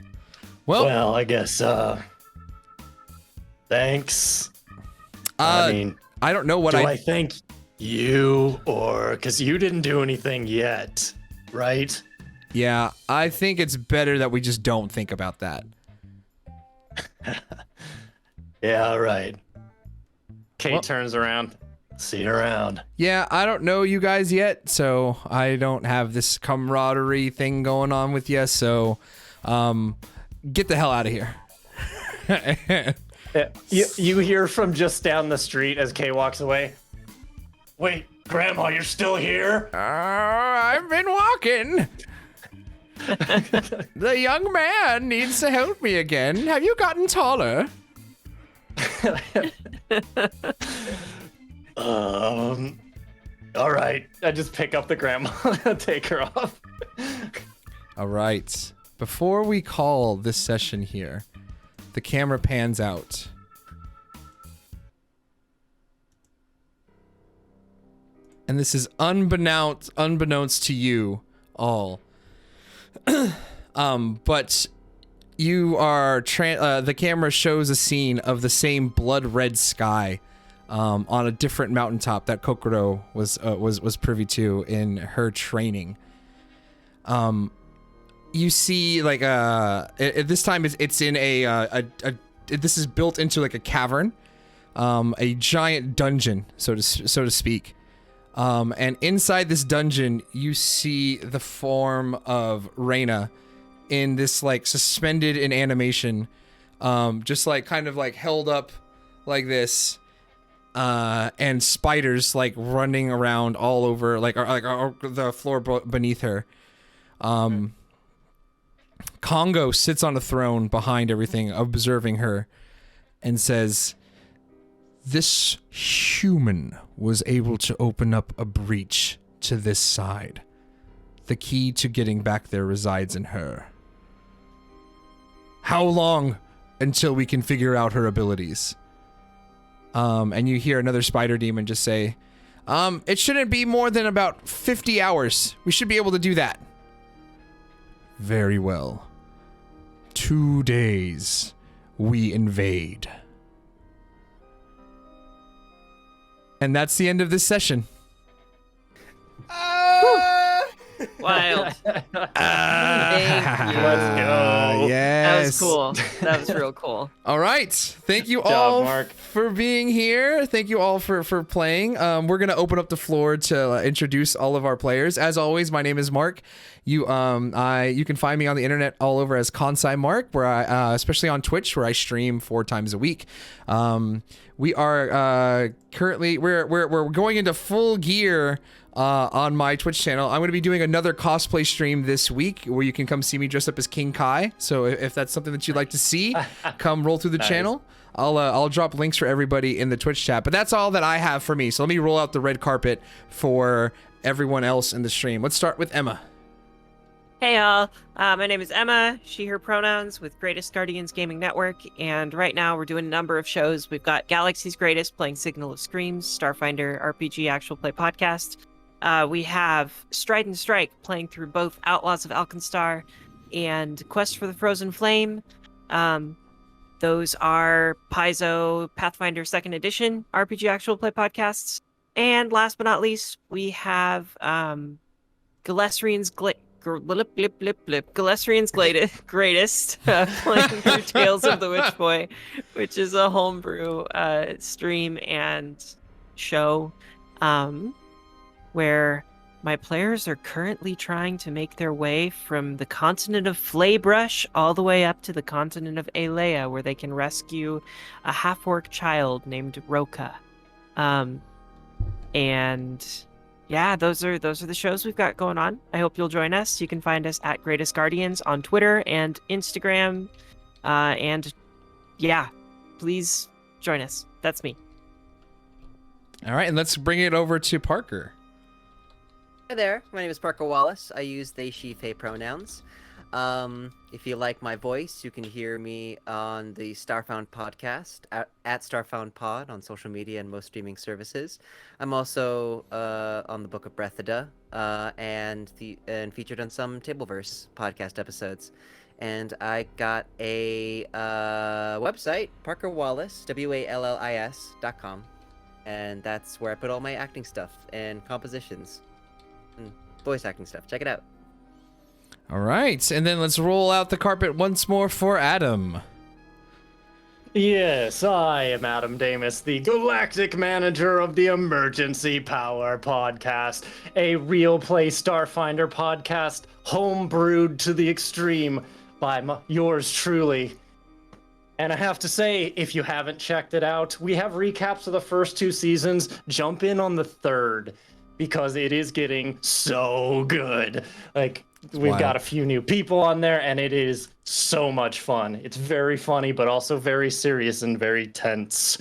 Well, Well, I guess, thanks. I don't know what do I thank you, or... Because you didn't do anything yet, right? Yeah, I think it's better that we just don't think about that. Yeah, right. Kate turns around. See you around. Yeah, I don't know you guys yet, so I don't have this camaraderie thing going on with you, so get the hell out of here. Yeah, you hear from just down the street as Kay walks away. Wait, Grandma, you're still here? I've been walking. The young man needs to help me again. Have you gotten taller? All right. I just pick up the grandma and take her off. All right. Before we call this session here, the camera pans out. And this is unbeknownst to you all. But you are the camera shows a scene of the same blood red sky on a different mountaintop that Kokoro was privy to in her training. You see like this time it's in this is built into like a cavern, a giant dungeon so to speak. And inside this dungeon, you see the form of Reina in this like suspended in animation, just like kind of like held up like this, and spiders like running around all over like the floor beneath her. Congo sits on a throne behind everything, observing her, and says, "This human was able to open up a breach to this side. The key to getting back there resides in her. How long until we can figure out her abilities?" And you hear another spider demon just say, "It shouldn't be more than about 50 hours. We should be able to do that." "Very well. 2 days, we invade." And that's the end of this session. Wild. Thank you. Let's go. Yes. That was cool. That was real cool. All right. Thank you job, all Mark. for being here. Thank you all for playing. We're going to open up the floor to introduce all of our players. As always, my name is Mark. You can find me on the internet all over as Kansai Mark, where I especially on Twitch, where I stream 4 times a week. We are currently we're going into full gear on my Twitch channel. I'm going to be doing another cosplay stream this week where you can come see me dressed up as King Kai. So if that's something that you'd like to see, come roll through the channel. I'll drop links for everybody in the Twitch chat. But that's all that I have for me. So let me roll out the red carpet for everyone else in the stream. Let's start with Emma. Hey y'all, my name is Emma, she, her pronouns, with Greatest Guardians Gaming Network, and right now we're doing a number of shows. We've got Galaxy's Greatest playing Signal of Screams, Starfinder RPG Actual Play Podcast. We have Stride and Strike playing through both Outlaws of Alkenstar and Quest for the Frozen Flame. Those are Paizo Pathfinder 2nd Edition RPG Actual Play Podcasts. And last but not least, we have Galesrian's blip, blip, blip, blip. Galesrian's greatest, playing through Tales of the Witch Boy, which is a homebrew stream and show, where my players are currently trying to make their way from the continent of Flaybrush all the way up to the continent of Alea, where they can rescue a half-orc child named Roka. And yeah, those are the shows we've got going on. I hope you'll join us. You can find us at Greatest Guardians on Twitter and Instagram. And yeah, please join us. That's me. All right, and let's bring it over to Parker. Hi there, my name is Parker Wallace. I use they, she, they pronouns. If you like my voice, you can hear me on the Starfound podcast at Starfound Pod on social media and most streaming services. I'm also on the Book of Brethida and featured on some Tableverse podcast episodes. And I got a website, ParkerWallace, WALLIS.com, and that's where I put all my acting stuff and compositions. Voice acting stuff. Check it out. All right, and then let's roll out the carpet once more for Adam. Yes, I am Adam Damus, the galactic manager of the Emergency Power Podcast, a real play Starfinder podcast, homebrewed to the extreme by yours truly. And I have to say, if you haven't checked it out, we have recaps of the first 2 seasons. Jump in on the 3rd, because it is getting so good. Like, we've got a few new people on there, and it is so much fun. It's very funny, but also very serious and very tense.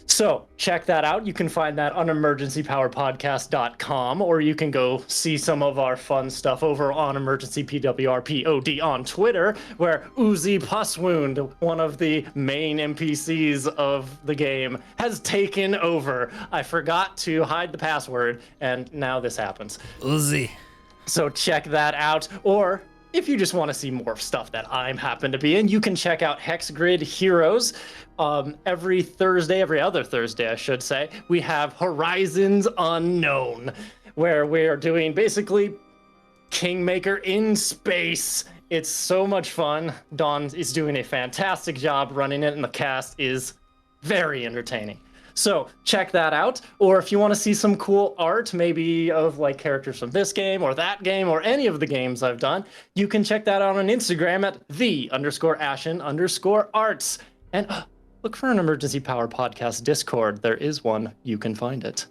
So check that out. You can find that on emergencypowerpodcast.com, or you can go see some of our fun stuff over on emergencypwrpod on Twitter, where Uzi Pusswound, one of the main NPCs of the game, has taken over. I forgot to hide the password, and now this happens. Uzi. So check that out, or if you just want to see more stuff that I happen to be in, you can check out Hexgrid Heroes. Every other Thursday, I should say, we have Horizons Unknown, where we are doing basically Kingmaker in space. It's so much fun. Dawn is doing a fantastic job running it, and the cast is very entertaining. So check that out. Or if you want to see some cool art, maybe of like characters from this game or that game or any of the games I've done, you can check that out on Instagram at _Ashen_arts. And look for an Emergency Power Podcast Discord. There is one. You can find it.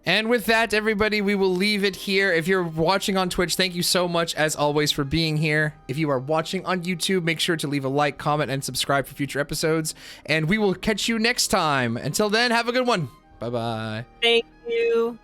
And with that, everybody, we will leave it here. If you're watching on Twitch, thank you so much, as always, for being here. If you are watching on YouTube, make sure to leave a like, comment, and subscribe for future episodes. And we will catch you next time. Until then, have a good one. Bye-bye. Thank you.